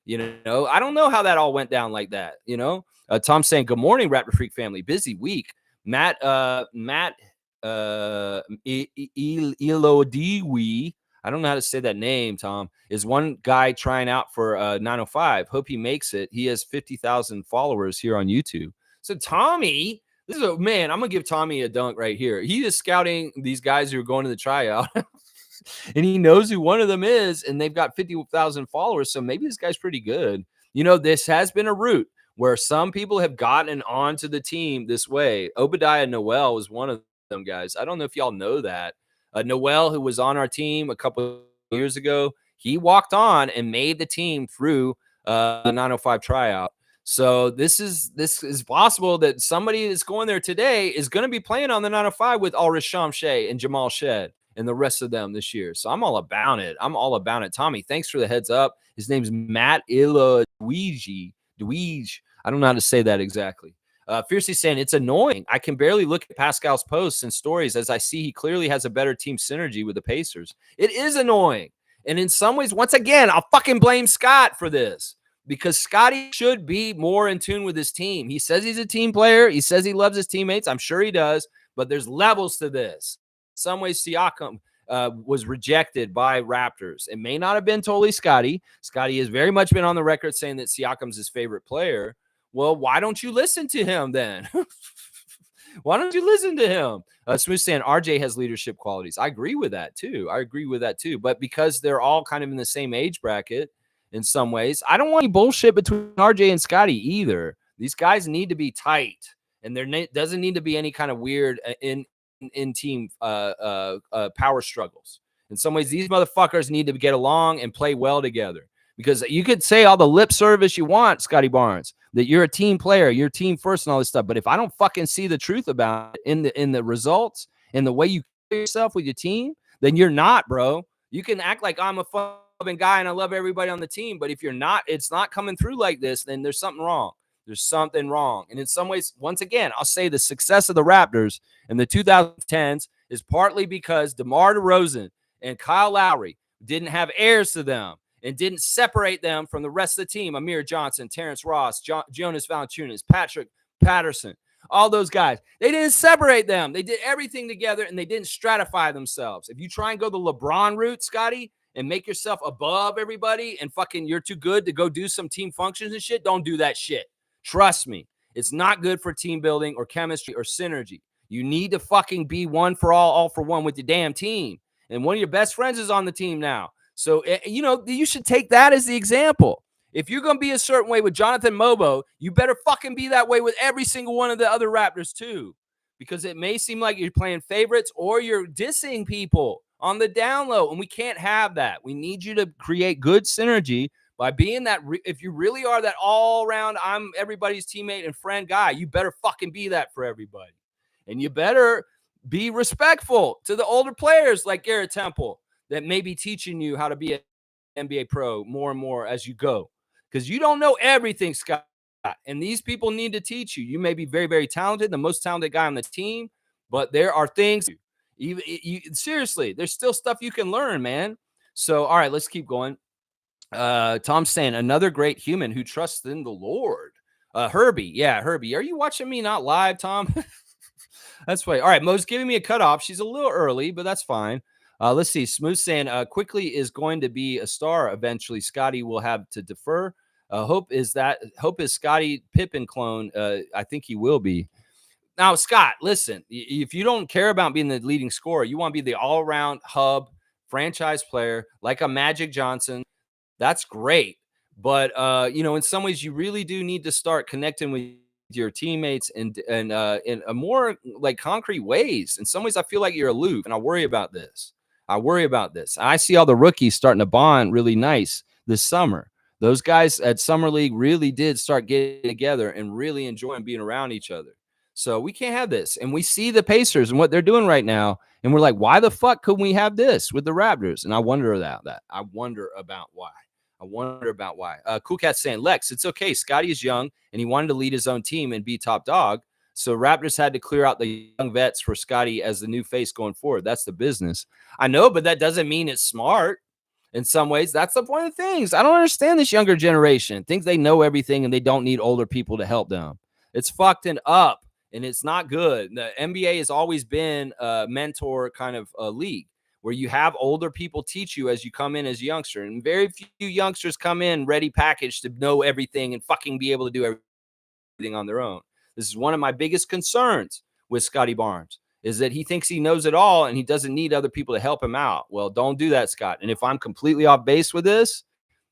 I don't know how that all went down like that. Tom saying, good morning, Raptor Freak family. Busy week. Matt Ilodiwi, I don't know how to say that name, Tom, is one guy trying out for 905. Hope he makes it. He has 50,000 followers here on YouTube. So Tommy, I'm going to give Tommy a dunk right here. He is scouting these guys who are going to the tryout. And he knows who one of them is, and they've got 50,000 followers. So maybe this guy's pretty good. This has been a route where some people have gotten onto the team this way. Obadiah Noel was one of them guys. I don't know if y'all know that. Noel, who was on our team a couple of years ago, he walked on and made the team through the 905 tryout. So this is possible that somebody that's going there today is going to be playing on the 905 with Ulrich Shamshay and Jamal Shed and the rest of them this year. So I'm all about it. Tommy, thanks for the heads up. His name's Matt Ilodiwi. I don't know how to say that exactly. Fiercely saying, it's annoying. I can barely look at Pascal's posts and stories as I see he clearly has a better team synergy with the Pacers. It is annoying. And in some ways, once again, I'll fucking blame Scott for this because Scotty should be more in tune with his team. He says he's a team player. He says he loves his teammates. I'm sure he does, but there's levels to this. In some ways, Siakam was rejected by Raptors. It may not have been totally Scotty. Scotty has very much been on the record saying that Siakam's his favorite player. Well, why don't you listen to him then? Why don't you listen to him? Smooth saying RJ has leadership qualities. I agree with that too. But because they're all kind of in the same age bracket in some ways, I don't want any bullshit between RJ and Scotty either. These guys need to be tight, and there doesn't need to be any kind of weird in team power struggles. In some ways, these motherfuckers need to get along and play well together. Because you could say all the lip service you want, Scotty Barnes, that you're a team player, you're team first and all this stuff. But if I don't fucking see the truth about it in the results and the way you carry yourself with your team, then you're not, bro. You can act like I'm a fun guy and I love everybody on the team. But if you're not, it's not coming through like this, then there's something wrong. There's something wrong. And in some ways, once again, I'll say the success of the Raptors in the 2010s is partly because DeMar DeRozan and Kyle Lowry didn't have heirs to them and didn't separate them from the rest of the team. Amir Johnson, Terrence Ross, Jonas Valanciunas, Patrick Patterson, all those guys. They didn't separate them. They did everything together, and they didn't stratify themselves. If you try and go the LeBron route, Scotty, and make yourself above everybody and fucking you're too good to go do some team functions and shit, don't do that shit. Trust me. It's not good for team building or chemistry or synergy. You need to fucking be one for all for one with your damn team. And one of your best friends is on the team now. So, you should take that as the example. If you're going to be a certain way with Jonathan Mobo, you better fucking be that way with every single one of the other Raptors too. Because it may seem like you're playing favorites or you're dissing people on the down low. And we can't have that. We need you to create good synergy by being that. If you really are that all around, I'm everybody's teammate and friend guy, you better fucking be that for everybody. And you better be respectful to the older players like Garrett Temple that may be teaching you how to be an NBA pro more and more as you go. Because you don't know everything, Scott. And these people need to teach you. You may be very, very talented, the most talented guy on the team, but there are things, seriously, there's still stuff you can learn, man. So, all right, let's keep going. Tom's saying, another great human who trusts in the Lord. Herbie. Yeah, Herbie. Are you watching me not live, Tom? That's funny. All right, Mo's giving me a cutoff. She's a little early, but that's fine. Let's see. Smooth saying quickly is going to be a star eventually. Scotty will have to defer. Hope is Scotty Pippen clone. I think he will be. Now, Scott, listen, if you don't care about being the leading scorer, you want to be the all-around hub franchise player like a Magic Johnson. That's great. But, in some ways, you really do need to start connecting with your teammates and in a more like concrete ways. In some ways, I feel like you're aloof, and I worry about this. I see all the rookies starting to bond really nice this summer. Those guys at Summer League really did start getting together and really enjoying being around each other. So we can't have this. And we see the Pacers and what they're doing right now. And we're like, why the fuck couldn't we have this with the Raptors? And I wonder about that. I wonder about why. Cool Cat's saying, Lex, it's okay. Scotty is young and he wanted to lead his own team and be top dog. So Raptors had to clear out the young vets for Scotty as the new face going forward. That's the business. I know, but that doesn't mean it's smart. In some ways, that's the point of things. I don't understand this younger generation. Thinks they know everything and they don't need older people to help them. It's fucked up and it's not good. The NBA has always been a mentor kind of a league where you have older people teach you as you come in as a youngster. And very few youngsters come in ready packaged to know everything and fucking be able to do everything on their own. This is one of my biggest concerns with Scotty Barnes. Is that he thinks he knows it all and he doesn't need other people to help him out. Well, don't do that, Scott. And if I'm completely off base with this,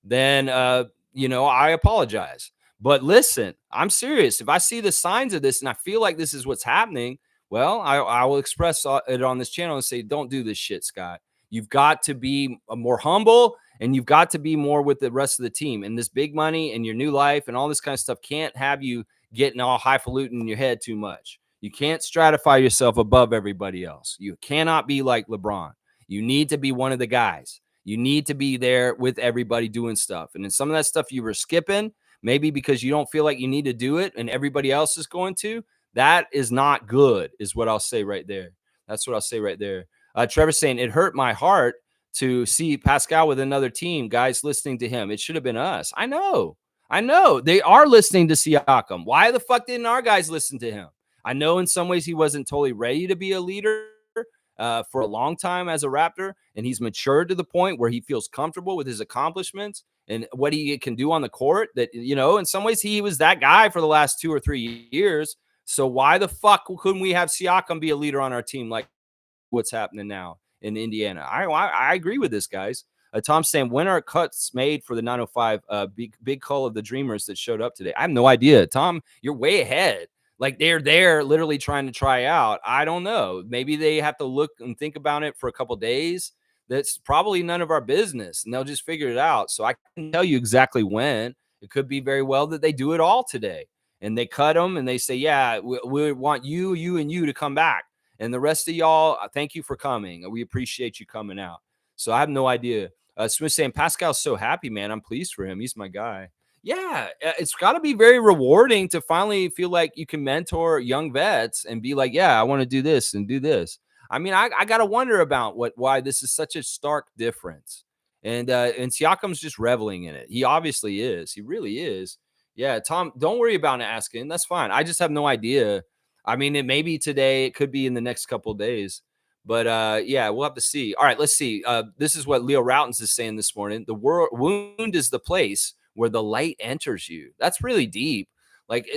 then, I apologize. But listen, I'm serious. If I see the signs of this and I feel like this is what's happening, well, I will express it on this channel and say, don't do this shit, Scott. You've got to be more humble and you've got to be more with the rest of the team. And this big money and your new life and all this kind of stuff can't have you getting all highfalutin in your head too much. You can't stratify yourself above everybody else. You cannot be like LeBron. You need to be one of the guys. You need to be there with everybody doing stuff. And in some of that stuff you were skipping, maybe because you don't feel like you need to do it and everybody else is going to, that is not good, is what I'll say right there. That's what I'll say right there. Trevor's saying, it hurt my heart to see Pascal with another team, guys listening to him. It should have been us. I know. I know. They are listening to Siakam. Why the fuck didn't our guys listen to him? I know in some ways he wasn't totally ready to be a leader for a long time as a Raptor, and he's matured to the point where he feels comfortable with his accomplishments and what he can do on the court. That, you know, in some ways he was that guy for the last 2 or 3 years. So why the fuck couldn't we have Siakam be a leader on our team like what's happening now in Indiana? I agree with this, guys. Tom's saying, when are cuts made for the 905 big call of the Dreamers that showed up today? I have no idea. Tom, you're way ahead. Like they're there literally trying to try out. I don't know. Maybe they have to look and think about it for a couple days. That's probably none of our business, and they'll just figure it out. So I can tell you exactly when. It could be very well that they do it all today, and they cut them and they say, yeah, we want you, and you to come back. And the rest of y'all, thank you for coming. We appreciate you coming out. So I have no idea. Smith saying, Pascal's so happy, man. I'm pleased for him. He's my guy. Yeah, it's got to be very rewarding to finally feel like you can mentor young vets and be like, yeah, I want to do this and do this. I mean, I got to wonder about why this is such a stark difference. And Siakam's just reveling in it. He obviously is. He really is. Yeah, Tom, don't worry about asking. That's fine. I just have no idea. I mean, it may be today. It could be in the next couple of days. But yeah, we'll have to see. All right, let's see. This is what Leo Routens is saying this morning. The wound is the place where the light enters you. That's really deep. Like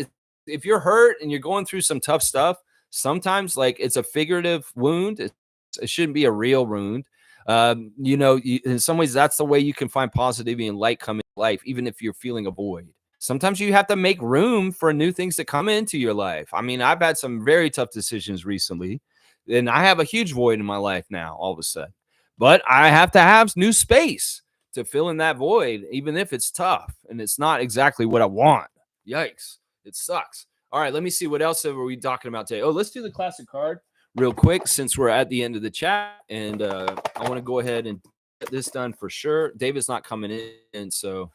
if you're hurt and you're going through some tough stuff, sometimes like it's a figurative wound. It shouldn't be a real wound. You know, in some ways, that's the way you can find positivity and light coming to life, even if you're feeling a void. Sometimes you have to make room for new things to come into your life. I mean, I've had some very tough decisions recently, and I have a huge void in my life now, all of a sudden. But I have to have new space to fill in that void, even if it's tough and it's not exactly what I want. Yikes. It sucks. All right, let me see what else are we talking about today. Oh, let's do the classic card real quick since we're at the end of the chat. And I want to go ahead and get this done for sure. David's not coming in, so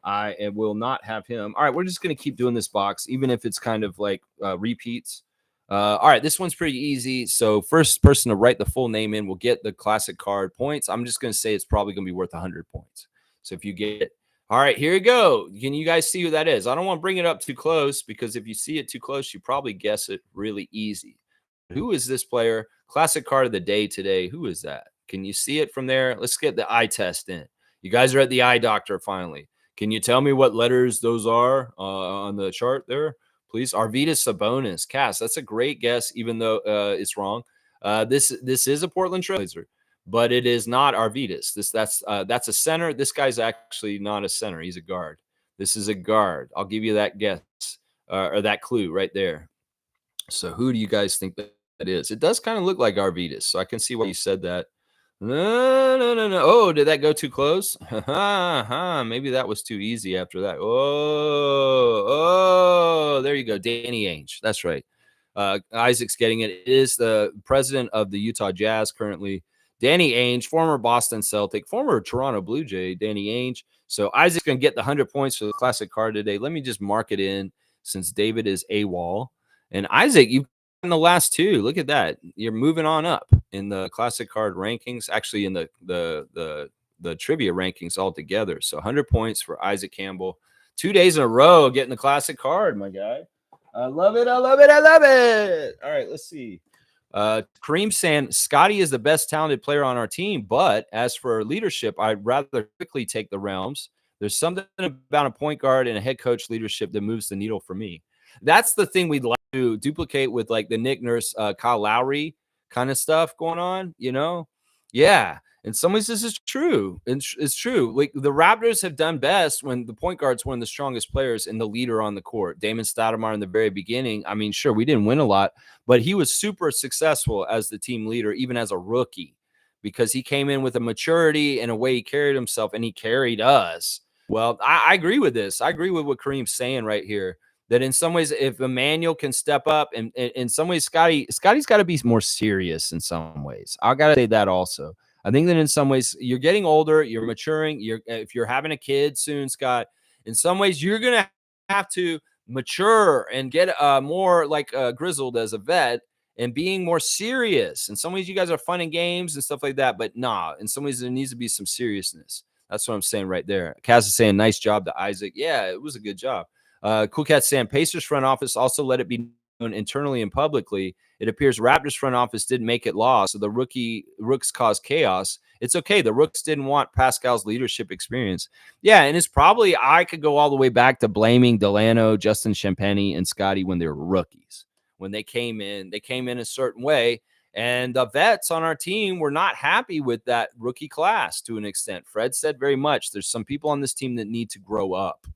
I will not have him. All right, we're just going to keep doing this box, even if it's kind of like repeats. All right, this one's pretty easy. So first person to write the full name in will get the classic card points. I'm just going to say it's probably going to be worth 100 points. So if you get it. All right, here you go. Can you guys see who that is? I don't want to bring it up too close because if you see it too close, you probably guess it really easy. Who is this player? Classic card of the day today. Who is that? Can you see it from there? Let's get the eye test in. You guys are at the eye doctor finally. Can you tell me what letters those are on the chart there, please? Arvydas Sabonis. Cass, that's a great guess, even though it's wrong. This is a Portland Trailblazer, but it is not Arvydas. That's a center. This guy's actually not a center. He's a guard. This is a guard. I'll give you that guess or that clue right there. So who do you guys think that is? It does kind of look like Arvydas, so I can see why you said that. No. Oh, did that go too close? Maybe that was too easy after that. Oh, there you go. Danny Ainge. That's right. Isaac's getting it. It is the president of the Utah Jazz currently. Danny Ainge, former Boston Celtic, former Toronto Blue Jay, Danny Ainge. So Isaac's going to get the 100 points for the classic card today. Let me just mark it in since David is AWOL. And Isaac, you've in the last two. Look at that. You're moving on up in the classic card rankings, actually in the trivia rankings altogether. So 100 points for Isaac Campbell. 2 days in a row getting the classic card, my guy. I love it. I love it. I love it. All right, let's see. Kareem saying Scotty is the best talented player on our team, but as for leadership, I'd rather quickly take the realms. There's something about a point guard and a head coach leadership that moves the needle for me. That's the thing we'd like to duplicate with like the Nick Nurse, Kyle Lowry kind of stuff going on, you know? Yeah. In some ways, this is true. It's true. Like the Raptors have done best when the point guard's one of the strongest players and the leader on the court. Damon Stoudemire in the very beginning. I mean, sure, we didn't win a lot, but he was super successful as the team leader, even as a rookie, because he came in with a maturity and a way he carried himself, and he carried us. Well, I agree with this. I agree with what Kareem's saying right here. That in some ways, if Emmanuel can step up, and in some ways, Scotty's got to be more serious in some ways. I got to say that also. I think that in some ways, you're getting older, you're maturing. If you're having a kid soon, Scott, in some ways, you're going to have to mature and get more like grizzled as a vet and being more serious. In some ways, you guys are fun and games and stuff like that, but nah, in some ways, there needs to be some seriousness. That's what I'm saying right there. Kaz is saying, nice job to Isaac. Yeah, it was a good job. Cool Cat saying, Pacers front office also let it be known internally and publicly. It appears Raptors front office didn't make it law, so the Rooks caused chaos. It's okay. The Rooks didn't want Pascal's leadership experience. Yeah, and it's probably, I could go all the way back to blaming Delano, Justin Champagny, and Scotty when they were rookies. When they came in a certain way. And the vets on our team were not happy with that rookie class to an extent. Fred said very much, there's some people on this team that need to grow up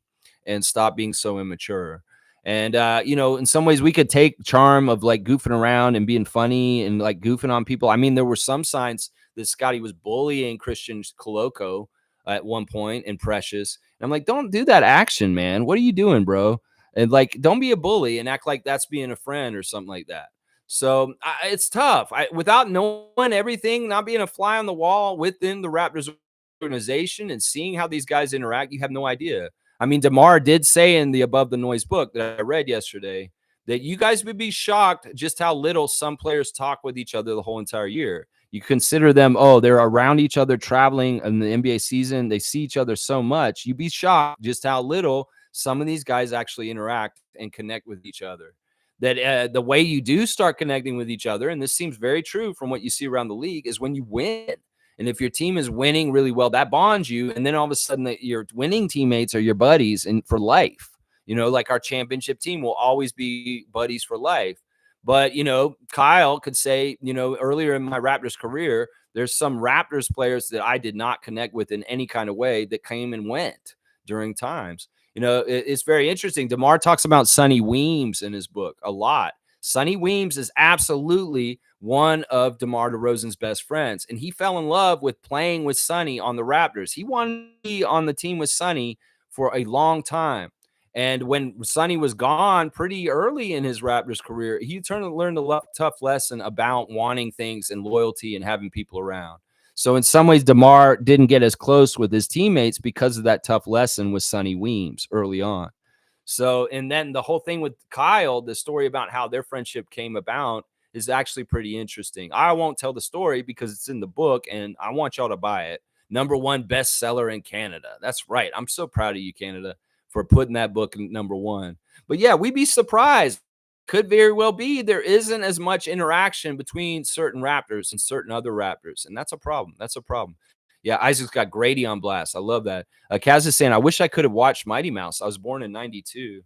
and stop being so immature. And, in some ways we could take charm of like goofing around and being funny and like goofing on people. I mean, there were some signs that Scotty was bullying Christian Coloco at one point and Precious. And I'm like, don't do that action, man. What are you doing, bro? And like, don't be a bully and act like that's being a friend or something like that. So it's tough. Without knowing everything, not being a fly on the wall within the Raptors organization and seeing how these guys interact, you have no idea. I mean, DeMar did say in the Above the Noise book that I read yesterday that you guys would be shocked just how little some players talk with each other the whole entire year. You consider them, they're around each other traveling in the NBA season. They see each other so much. You'd be shocked just how little some of these guys actually interact and connect with each other. That the way you do start connecting with each other, and this seems very true from what you see around the league, is when you win. And if your team is winning really well, that bonds you. And then all of a sudden, your winning teammates are your buddies and for life. Like our championship team will always be buddies for life. But, Kyle could say, earlier in my Raptors career, there's some Raptors players that I did not connect with in any kind of way that came and went during times. It's very interesting. DeMar talks about Sonny Weems in his book a lot. Sonny Weems is absolutely one of DeMar DeRozan's best friends, and he fell in love with playing with Sonny on the Raptors. He wanted to be on the team with Sonny for a long time. And when Sonny was gone pretty early in his Raptors career, he learned a tough lesson about wanting things and loyalty and having people around. So in some ways, DeMar didn't get as close with his teammates because of that tough lesson with Sonny Weems early on. So, and then the whole thing with Kyle, the story about how their friendship came about is actually pretty interesting. I won't tell the story because it's in the book and I want y'all to buy it. #1 bestseller in Canada. That's right. I'm so proud of you, Canada, for putting that book in #1. But yeah, we'd be surprised. Could very well be there isn't as much interaction between certain Raptors and certain other Raptors. And that's a problem. That's a problem. Yeah, Isaac's got Grady on blast. I love that. Kaz is saying, I wish I could have watched Mighty Mouse. I was born in 92.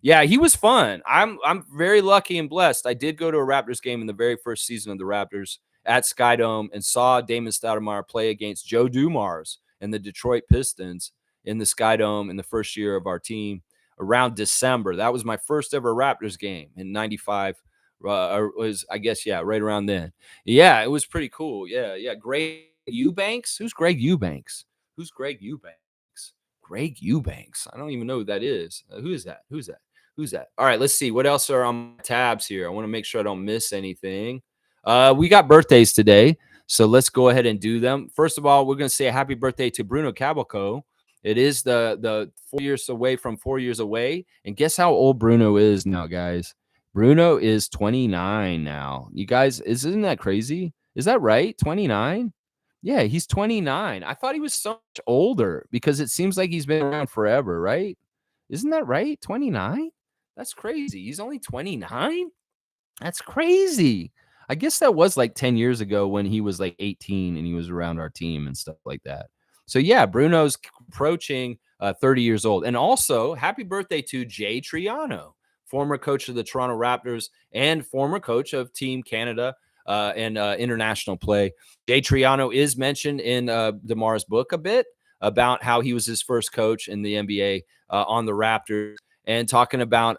Yeah, he was fun. I'm very lucky and blessed. I did go to a Raptors game in the very first season of the Raptors at Skydome and saw Damon Stoudemire play against Joe Dumars and the Detroit Pistons in the Skydome in the first year of our team around December. That was my first ever Raptors game in 95. Was, I guess, yeah, right around then. Yeah, it was pretty cool. Yeah. Greg Eubanks? Who's Greg Eubanks? Who's Greg Eubanks? Greg Eubanks. I don't even know who that is. Who is that? Who's that? All right, let's see. What else are on my tabs here? I want to make sure I don't miss anything. We got birthdays today, so let's go ahead and do them. First of all, we're going to say a happy birthday to Bruno Caboclo. It is the 4 years away from 4 years away. And guess how old Bruno is now, guys? Bruno is 29 now. You guys, isn't that crazy? Is that right? 29? Yeah, he's 29. I thought he was so much older because it seems like he's been around forever, right? Isn't that right? 29? That's crazy. He's only 29? That's crazy. I guess that was like 10 years ago when he was like 18 and he was around our team and stuff like that. So yeah, Bruno's approaching 30 years old. And also, happy birthday to Jay Triano, former coach of the Toronto Raptors and former coach of Team Canada and international play. Jay Triano is mentioned in DeMar's book a bit about how he was his first coach in the NBA on the Raptors and talking about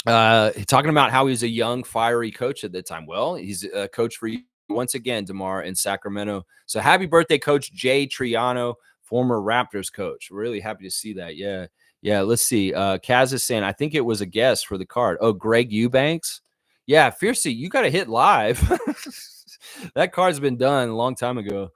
how he's a young, fiery coach at the time. Well, he's a coach for you once again, DeMar, in Sacramento. So happy birthday, Coach Jay Triano, former Raptors coach. Really happy to see that. Yeah. Let's see. Kaz is saying, I think it was a guess for the card. Oh, Greg Eubanks. Yeah, Fiercey, you got to hit live. That card's been done a long time ago.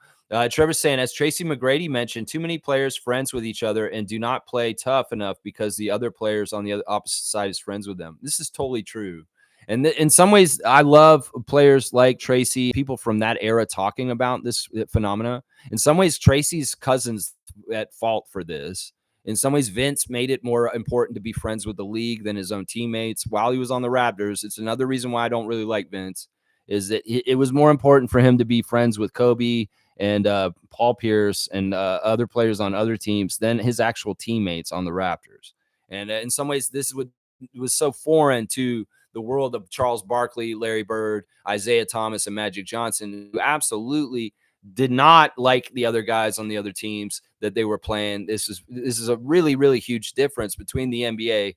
Trevor's saying, as Tracy McGrady mentioned, too many players friends with each other and do not play tough enough because the other players on the opposite side is friends with them. This is totally true. And in some ways, I love players like Tracy, people from that era talking about this phenomena. In some ways, Tracy's cousin's at fault for this. In some ways, Vince made it more important to be friends with the league than his own teammates while he was on the Raptors. It's another reason why I don't really like Vince, is that it was more important for him to be friends with Kobe and Paul Pierce and other players on other teams than his actual teammates on the Raptors. And in some ways, this was so foreign to the world of Charles Barkley, Larry Bird, Isaiah Thomas, and Magic Johnson, who absolutely did not like the other guys on the other teams that they were playing. This is a really, really huge difference between the NBA,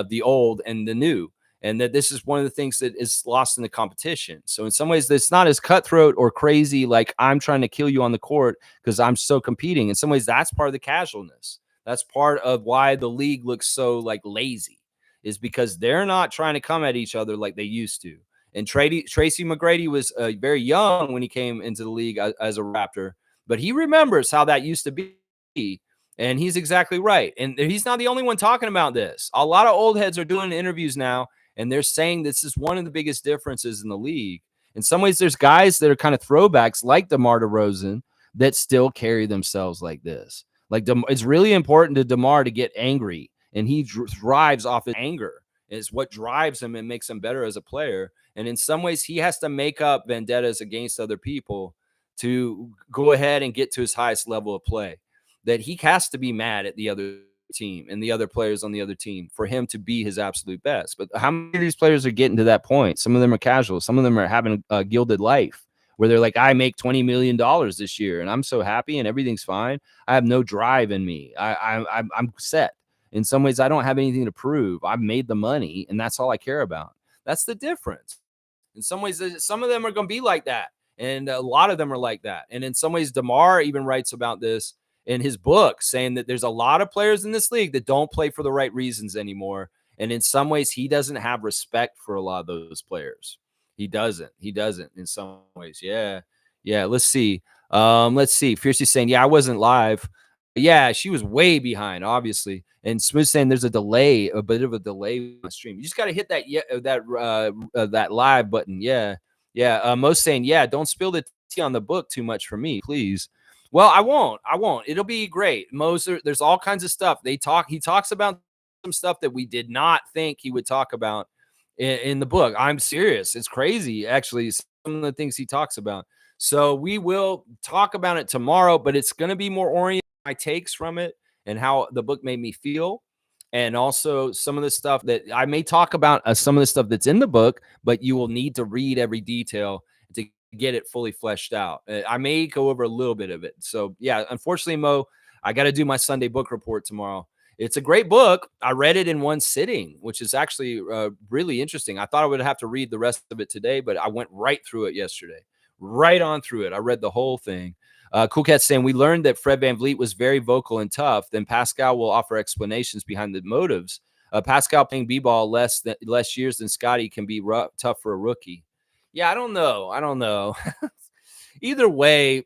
the old and the new. And that this is one of the things that is lost in the competition. So in some ways, it's not as cutthroat or crazy, like I'm trying to kill you on the court because I'm so competing. In some ways, that's part of the casualness. That's part of why the league looks so like lazy, is because they're not trying to come at each other like they used to. And Tracy McGrady was very young when he came into the league as a Raptor, but he remembers how that used to be. And he's exactly right. And he's not the only one talking about this. A lot of old heads are doing interviews now, and they're saying this is one of the biggest differences in the league. In some ways, there's guys that are kind of throwbacks like DeMar DeRozan that still carry themselves like this. Like it's really important to DeMar to get angry, and he thrives off his anger. Is what drives him and makes him better as a player. And in some ways, he has to make up vendettas against other people to go ahead and get to his highest level of play. That he has to be mad at the other team and the other players on the other team for him to be his absolute best. But how many of these players are getting to that point? Some of them are casual. Some of them are having a gilded life where they're like, I make $20 million this year and I'm so happy and everything's fine. I have no drive in me. I'm set. In some ways, I don't have anything to prove. I've made the money and that's all I care about. That's the difference. In some ways, some of them are going to be like that. And a lot of them are like that. And in some ways, DeMar even writes about this in his book, saying that there's a lot of players in this league that don't play for the right reasons anymore. And in some ways, he doesn't have respect for a lot of those players. He doesn't in some ways. Yeah. Yeah. Let's see. Fiercely saying, yeah, I wasn't live. Yeah, she was way behind, obviously. And Smooth saying there's a delay, a bit of a delay on the stream. You just got to hit that live button. Yeah. Yeah. Most saying, yeah, don't spill the tea on the book too much for me, please. Well, I won't. It'll be great. There's all kinds of stuff. He talks about some stuff that we did not think he would talk about in the book. I'm serious. It's crazy, actually, some of the things he talks about. So we will talk about it tomorrow, but it's going to be more oriented my takes from it and how the book made me feel. And also some of the stuff that I may talk about, some of the stuff that's in the book, but you will need to read every detail to get it fully fleshed out. I may go over a little bit of it. So yeah, unfortunately, Mo, I got to do my Sunday book report tomorrow. It's a great book. I read it in one sitting, which is actually really interesting. I thought I would have to read the rest of it today, but I went right through it yesterday, right on through it. I read the whole thing. Cool Cat saying, we learned that Fred VanVleet was very vocal and tough. Then Pascal will offer explanations behind the motives. Pascal playing b-ball less years than Scotty can be tough for a rookie. Yeah, I don't know. Either way,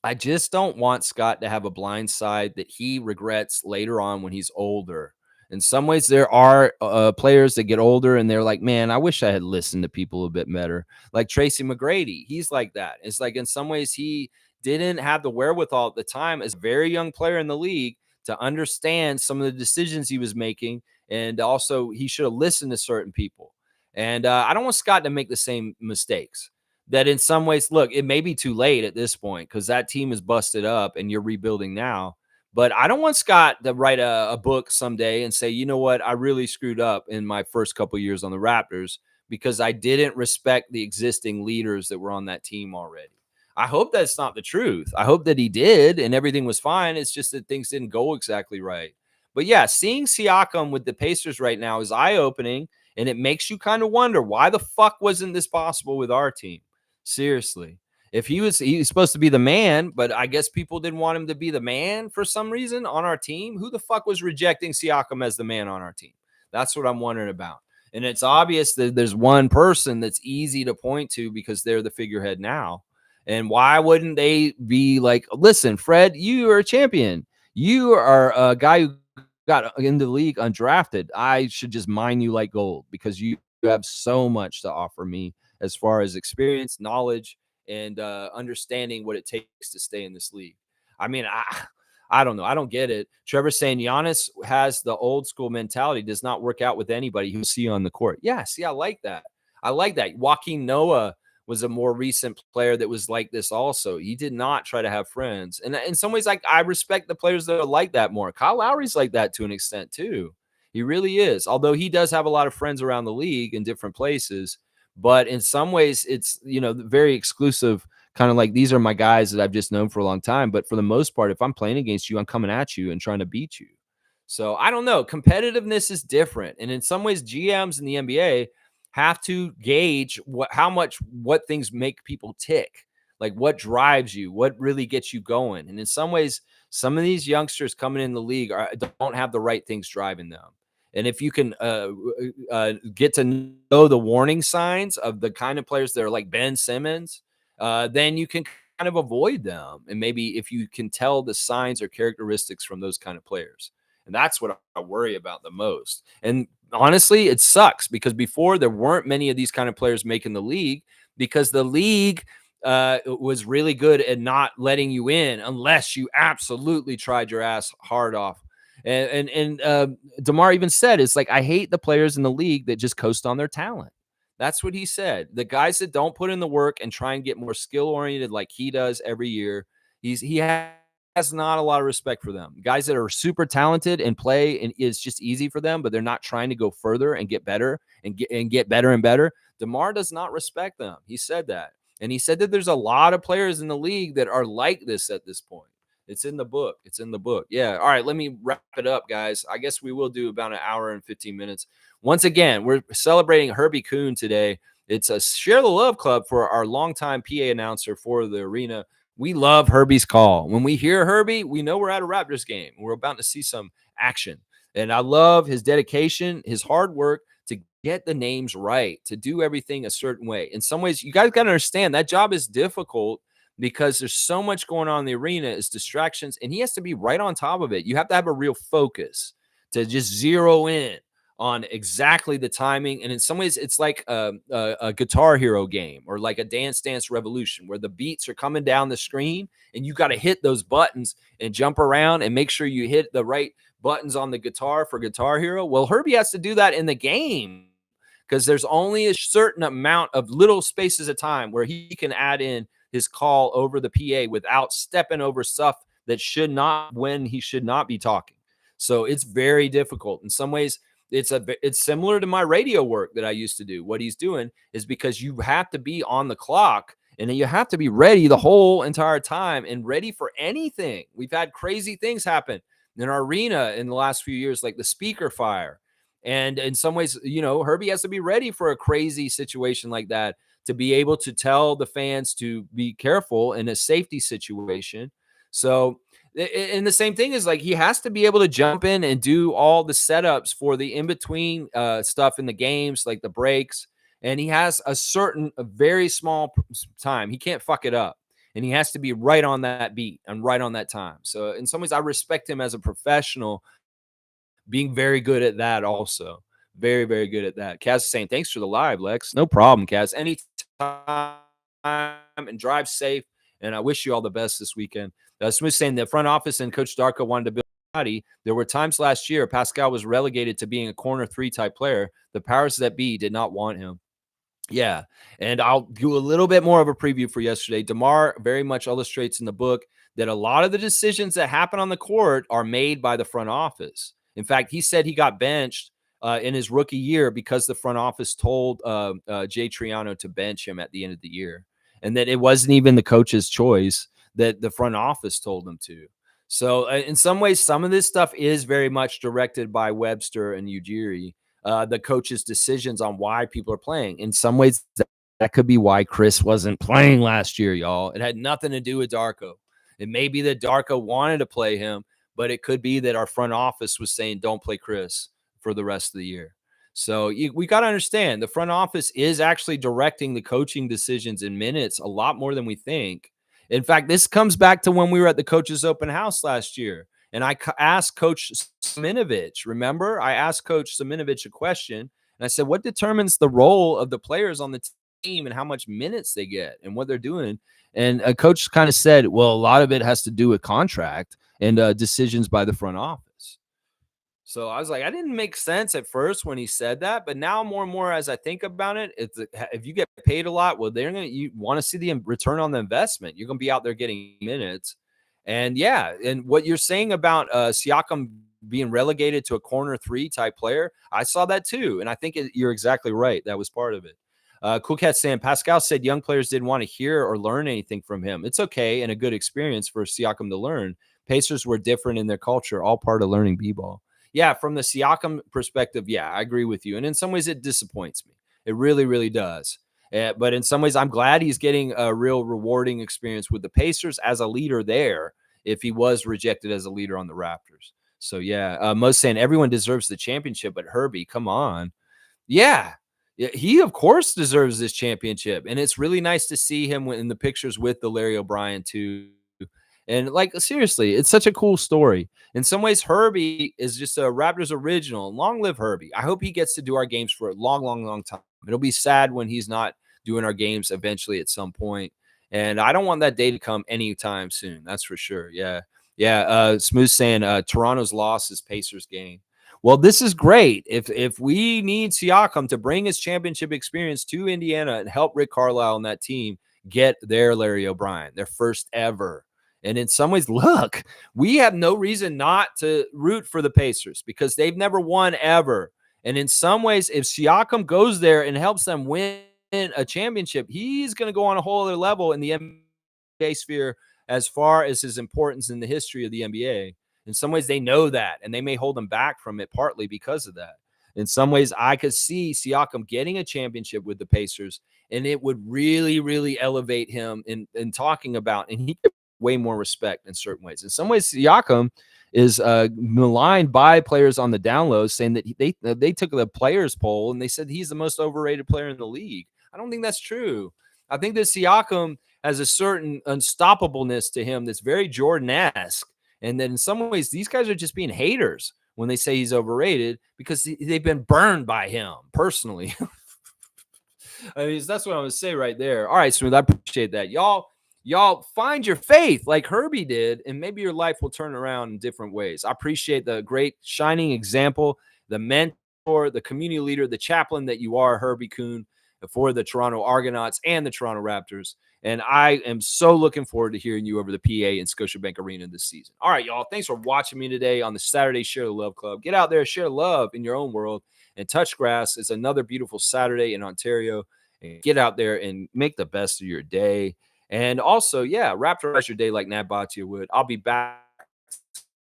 I just don't want Scott to have a blind side that he regrets later on when he's older. In some ways, there are players that get older and they're like, man, I wish I had listened to people a bit better. Like Tracy McGrady, he's like that. It's like in some ways he didn't have the wherewithal at the time as a very young player in the league to understand some of the decisions he was making. And also he should have listened to certain people. And I don't want Scott to make the same mistakes. That in some ways, look, it may be too late at this point because that team is busted up and you're rebuilding now. But I don't want Scott to write a book someday and say, you know what, I really screwed up in my first couple years on the Raptors because I didn't respect the existing leaders that were on that team already. I hope that's not the truth. I hope that he did and everything was fine. It's just that things didn't go exactly right. But yeah, seeing Siakam with the Pacers right now is eye-opening, and it makes you kind of wonder, why the fuck wasn't this possible with our team? Seriously. If he's supposed to be the man, but I guess people didn't want him to be the man for some reason on our team. Who the fuck was rejecting Siakam as the man on our team? That's what I'm wondering about. And it's obvious that there's one person that's easy to point to because they're the figurehead now. And why wouldn't they be like, listen, Fred, you are a champion. You are a guy who got into the league undrafted. I should just mine you like gold because you have so much to offer me as far as experience, knowledge, and understanding what it takes to stay in this league. I mean, I don't know. I don't get it. Trevor saying Giannis has the old school mentality, does not work out with anybody he'll see on the court. Yeah, see, I like that. I like that. Joaquin Noah was a more recent player that was like this also. He did not try to have friends. And in some ways, like, I respect the players that are like that more. Kyle Lowry's like that to an extent too. He really is. Although he does have a lot of friends around the league in different places. But in some ways, it's, very exclusive, kind of like these are my guys that I've just known for a long time. But for the most part, if I'm playing against you, I'm coming at you and trying to beat you. So I don't know. Competitiveness is different. And in some ways, GMs in the NBA have to gauge what things make people tick, like what drives you, what really gets you going. And in some ways, some of these youngsters coming in the league don't have the right things driving them. And if you can get to know the warning signs of the kind of players that are like Ben Simmons, then you can kind of avoid them. And maybe if you can tell the signs or characteristics from those kind of players. And that's what I worry about the most. And honestly, it sucks because before there weren't many of these kind of players making the league because the league was really good at not letting you in unless you absolutely tried your ass hard off. And DeMar even said, it's like, I hate the players in the league that just coast on their talent. That's what he said. The guys that don't put in the work and try and get more skill oriented like he does every year, he has not a lot of respect for them. Guys that are super talented and play and it's just easy for them, but they're not trying to go further and get better and get better and better. DeMar does not respect them. He said that. And he said that there's a lot of players in the league that are like this at this point. It's in the book. It's in the book. Yeah. All right. Let me wrap it up, guys. I guess we will do about an hour and 15 minutes. Once again, we're celebrating Herbie Kuhn today. It's a Share the Love Club for our longtime PA announcer for the arena. We love Herbie's call. When we hear Herbie, we know we're at a Raptors game. We're about to see some action. And I love his dedication, his hard work to get the names right, to do everything a certain way. In some ways, you guys got to understand that job is difficult because there's so much going on in the arena, is distractions, and he has to be right on top of it. You have to have a real focus to just zero in on exactly the timing. And in some ways, it's like a Guitar Hero game or like a Dance Dance Revolution where the beats are coming down the screen and you got to hit those buttons and jump around and make sure you hit the right buttons on the guitar for Guitar Hero. Well, Herbie has to do that in the game because there's only a certain amount of little spaces of time where he can add in his call over the PA without stepping over stuff that should not, when he should not be talking. So it's very difficult. In some ways, it's similar to my radio work that I used to do. What he's doing is because you have to be on the clock and you have to be ready the whole entire time and ready for anything. We've had crazy things happen in our arena in the last few years, like the speaker fire. And in some ways, Herbie has to be ready for a crazy situation like that to be able to tell the fans to be careful in a safety situation. So, and the same thing is like he has to be able to jump in and do all the setups for the in-between stuff in the games, like the breaks. And he has a very small time. He can't fuck it up. And he has to be right on that beat and right on that time. So in some ways, I respect him as a professional being very good at that also. Very, very good at that. Kaz is saying, thanks for the live, Lex. No problem, Kaz. Anytime, and drive safe. And I wish you all the best this weekend. Smith saying the front office and Coach Darko wanted to build a body. There were times last year Pascal was relegated to being a corner 3 type player. The powers that be did not want him. Yeah. And I'll do a little bit more of a preview for yesterday. DeMar very much illustrates in the book that a lot of the decisions that happen on the court are made by the front office. In fact, he said he got benched in his rookie year because the front office told Jay Triano to bench him at the end of the year, and that it wasn't even the coach's choice, that the front office told them to. So in some ways, some of this stuff is very much directed by Webster and Ujiri, the coach's decisions on why people are playing. In some ways, that could be why Chris wasn't playing last year, y'all. It had nothing to do with Darko. It may be that Darko wanted to play him, but it could be that our front office was saying, don't play Chris for the rest of the year. So we got to understand the front office is actually directing the coaching decisions in minutes a lot more than we think. In fact, this comes back to when we were at the coaches open house last year. And I asked Coach Siminovich, remember? I asked Coach Siminovich a question, And I said, what determines the role of the players on the team and how much minutes they get and what they're doing? And a coach kind of said, well, a lot of it has to do with contract and decisions by the front office. So I was like, I didn't make sense at first when he said that, but now more and more as I think about it, it's if you get paid a lot, well, you want to see the return on the investment. You're gonna be out there getting minutes, and yeah, and what you're saying about Siakam being relegated to a corner three type player, I saw that too, and I think you're exactly right. That was part of it. Cool Cat saying Pascal said young players didn't want to hear or learn anything from him. It's okay and a good experience for Siakam to learn. Pacers were different in their culture, all part of learning b-ball. Yeah, from the Siakam perspective, yeah, I agree with you. And in some ways, it disappoints me. It really, really does. But in some ways, I'm glad he's getting a real rewarding experience with the Pacers as a leader there if he was rejected as a leader on the Raptors. So, yeah, Mo's saying everyone deserves the championship, but Herbie, come on. Yeah. He, of course, deserves this championship. And it's really nice to see him in the pictures with the Larry O'Brien, too. And like, seriously, it's such a cool story. In some ways, Herbie is just a Raptors original. Long live Herbie. I hope he gets to do our games for a long, long, long time. It'll be sad when he's not doing our games eventually at some point. And I don't want that day to come anytime soon. That's for sure. Yeah. Yeah. Smooth saying Toronto's loss is Pacers game. Well, this is great. If we need Siakam to bring his championship experience to Indiana and help Rick Carlisle and that team get their Larry O'Brien, their first ever. And in some ways, look, we have no reason not to root for the Pacers because they've never won ever. And in some ways, if Siakam goes there and helps them win a championship, he's going to go on a whole other level in the NBA sphere as far as his importance in the history of the NBA. In some ways, they know that, and they may hold him back from it partly because of that. In some ways, I could see Siakam getting a championship with the Pacers, and it would really, really elevate him in talking about, and he could way more respect in certain ways. In some ways, Siakam is maligned by players on the down low, saying that they took the players poll and they said he's the most overrated player in the league. I don't think that's true. I think that Siakam has a certain unstoppableness to him that's very Jordan-esque. And then in some ways, these guys are just being haters when they say he's overrated because they've been burned by him personally. I mean, that's what I'm going to say right there. All right, Smooth, I appreciate that. Y'all find your faith like Herbie did, and maybe your life will turn around in different ways. I appreciate the great shining example, the mentor, the community leader, the chaplain that you are, Herbie Kuhn, for the Toronto Argonauts and the Toronto Raptors. And I am so looking forward to hearing you over the PA in Scotiabank Arena this season. All right, y'all. Thanks for watching me today on the Saturday Share the Love Club. Get out there, share love in your own world, and touch grass. It's another beautiful Saturday in Ontario. And get out there and make the best of your day. And also, yeah, Raptorize your day like Nat Bhatia would. I'll be back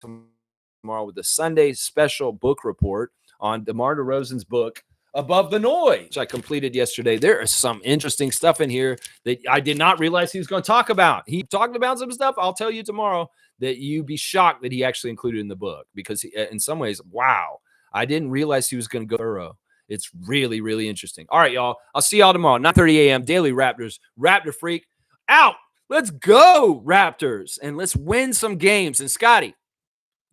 tomorrow with a Sunday special book report on DeMar DeRozan's book, Above the Noise, which I completed yesterday. There is some interesting stuff in here that I did not realize he was going to talk about. He talked about some stuff, I'll tell you tomorrow, that you'd be shocked that he actually included in the book because in some ways, wow, I didn't realize he was going to go thorough. It's really, really interesting. All right, y'all. I'll see y'all tomorrow, 9:30 a.m. Daily Raptors. Raptor Freak out. Let's go, Raptors. And let's win some games. And Scotty,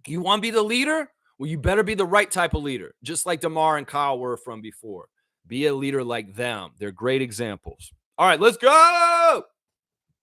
you want to be the leader? Well, you better be the right type of leader, just like DeMar and Kyle were from before. Be a leader like them. They're great examples. All right, let's go.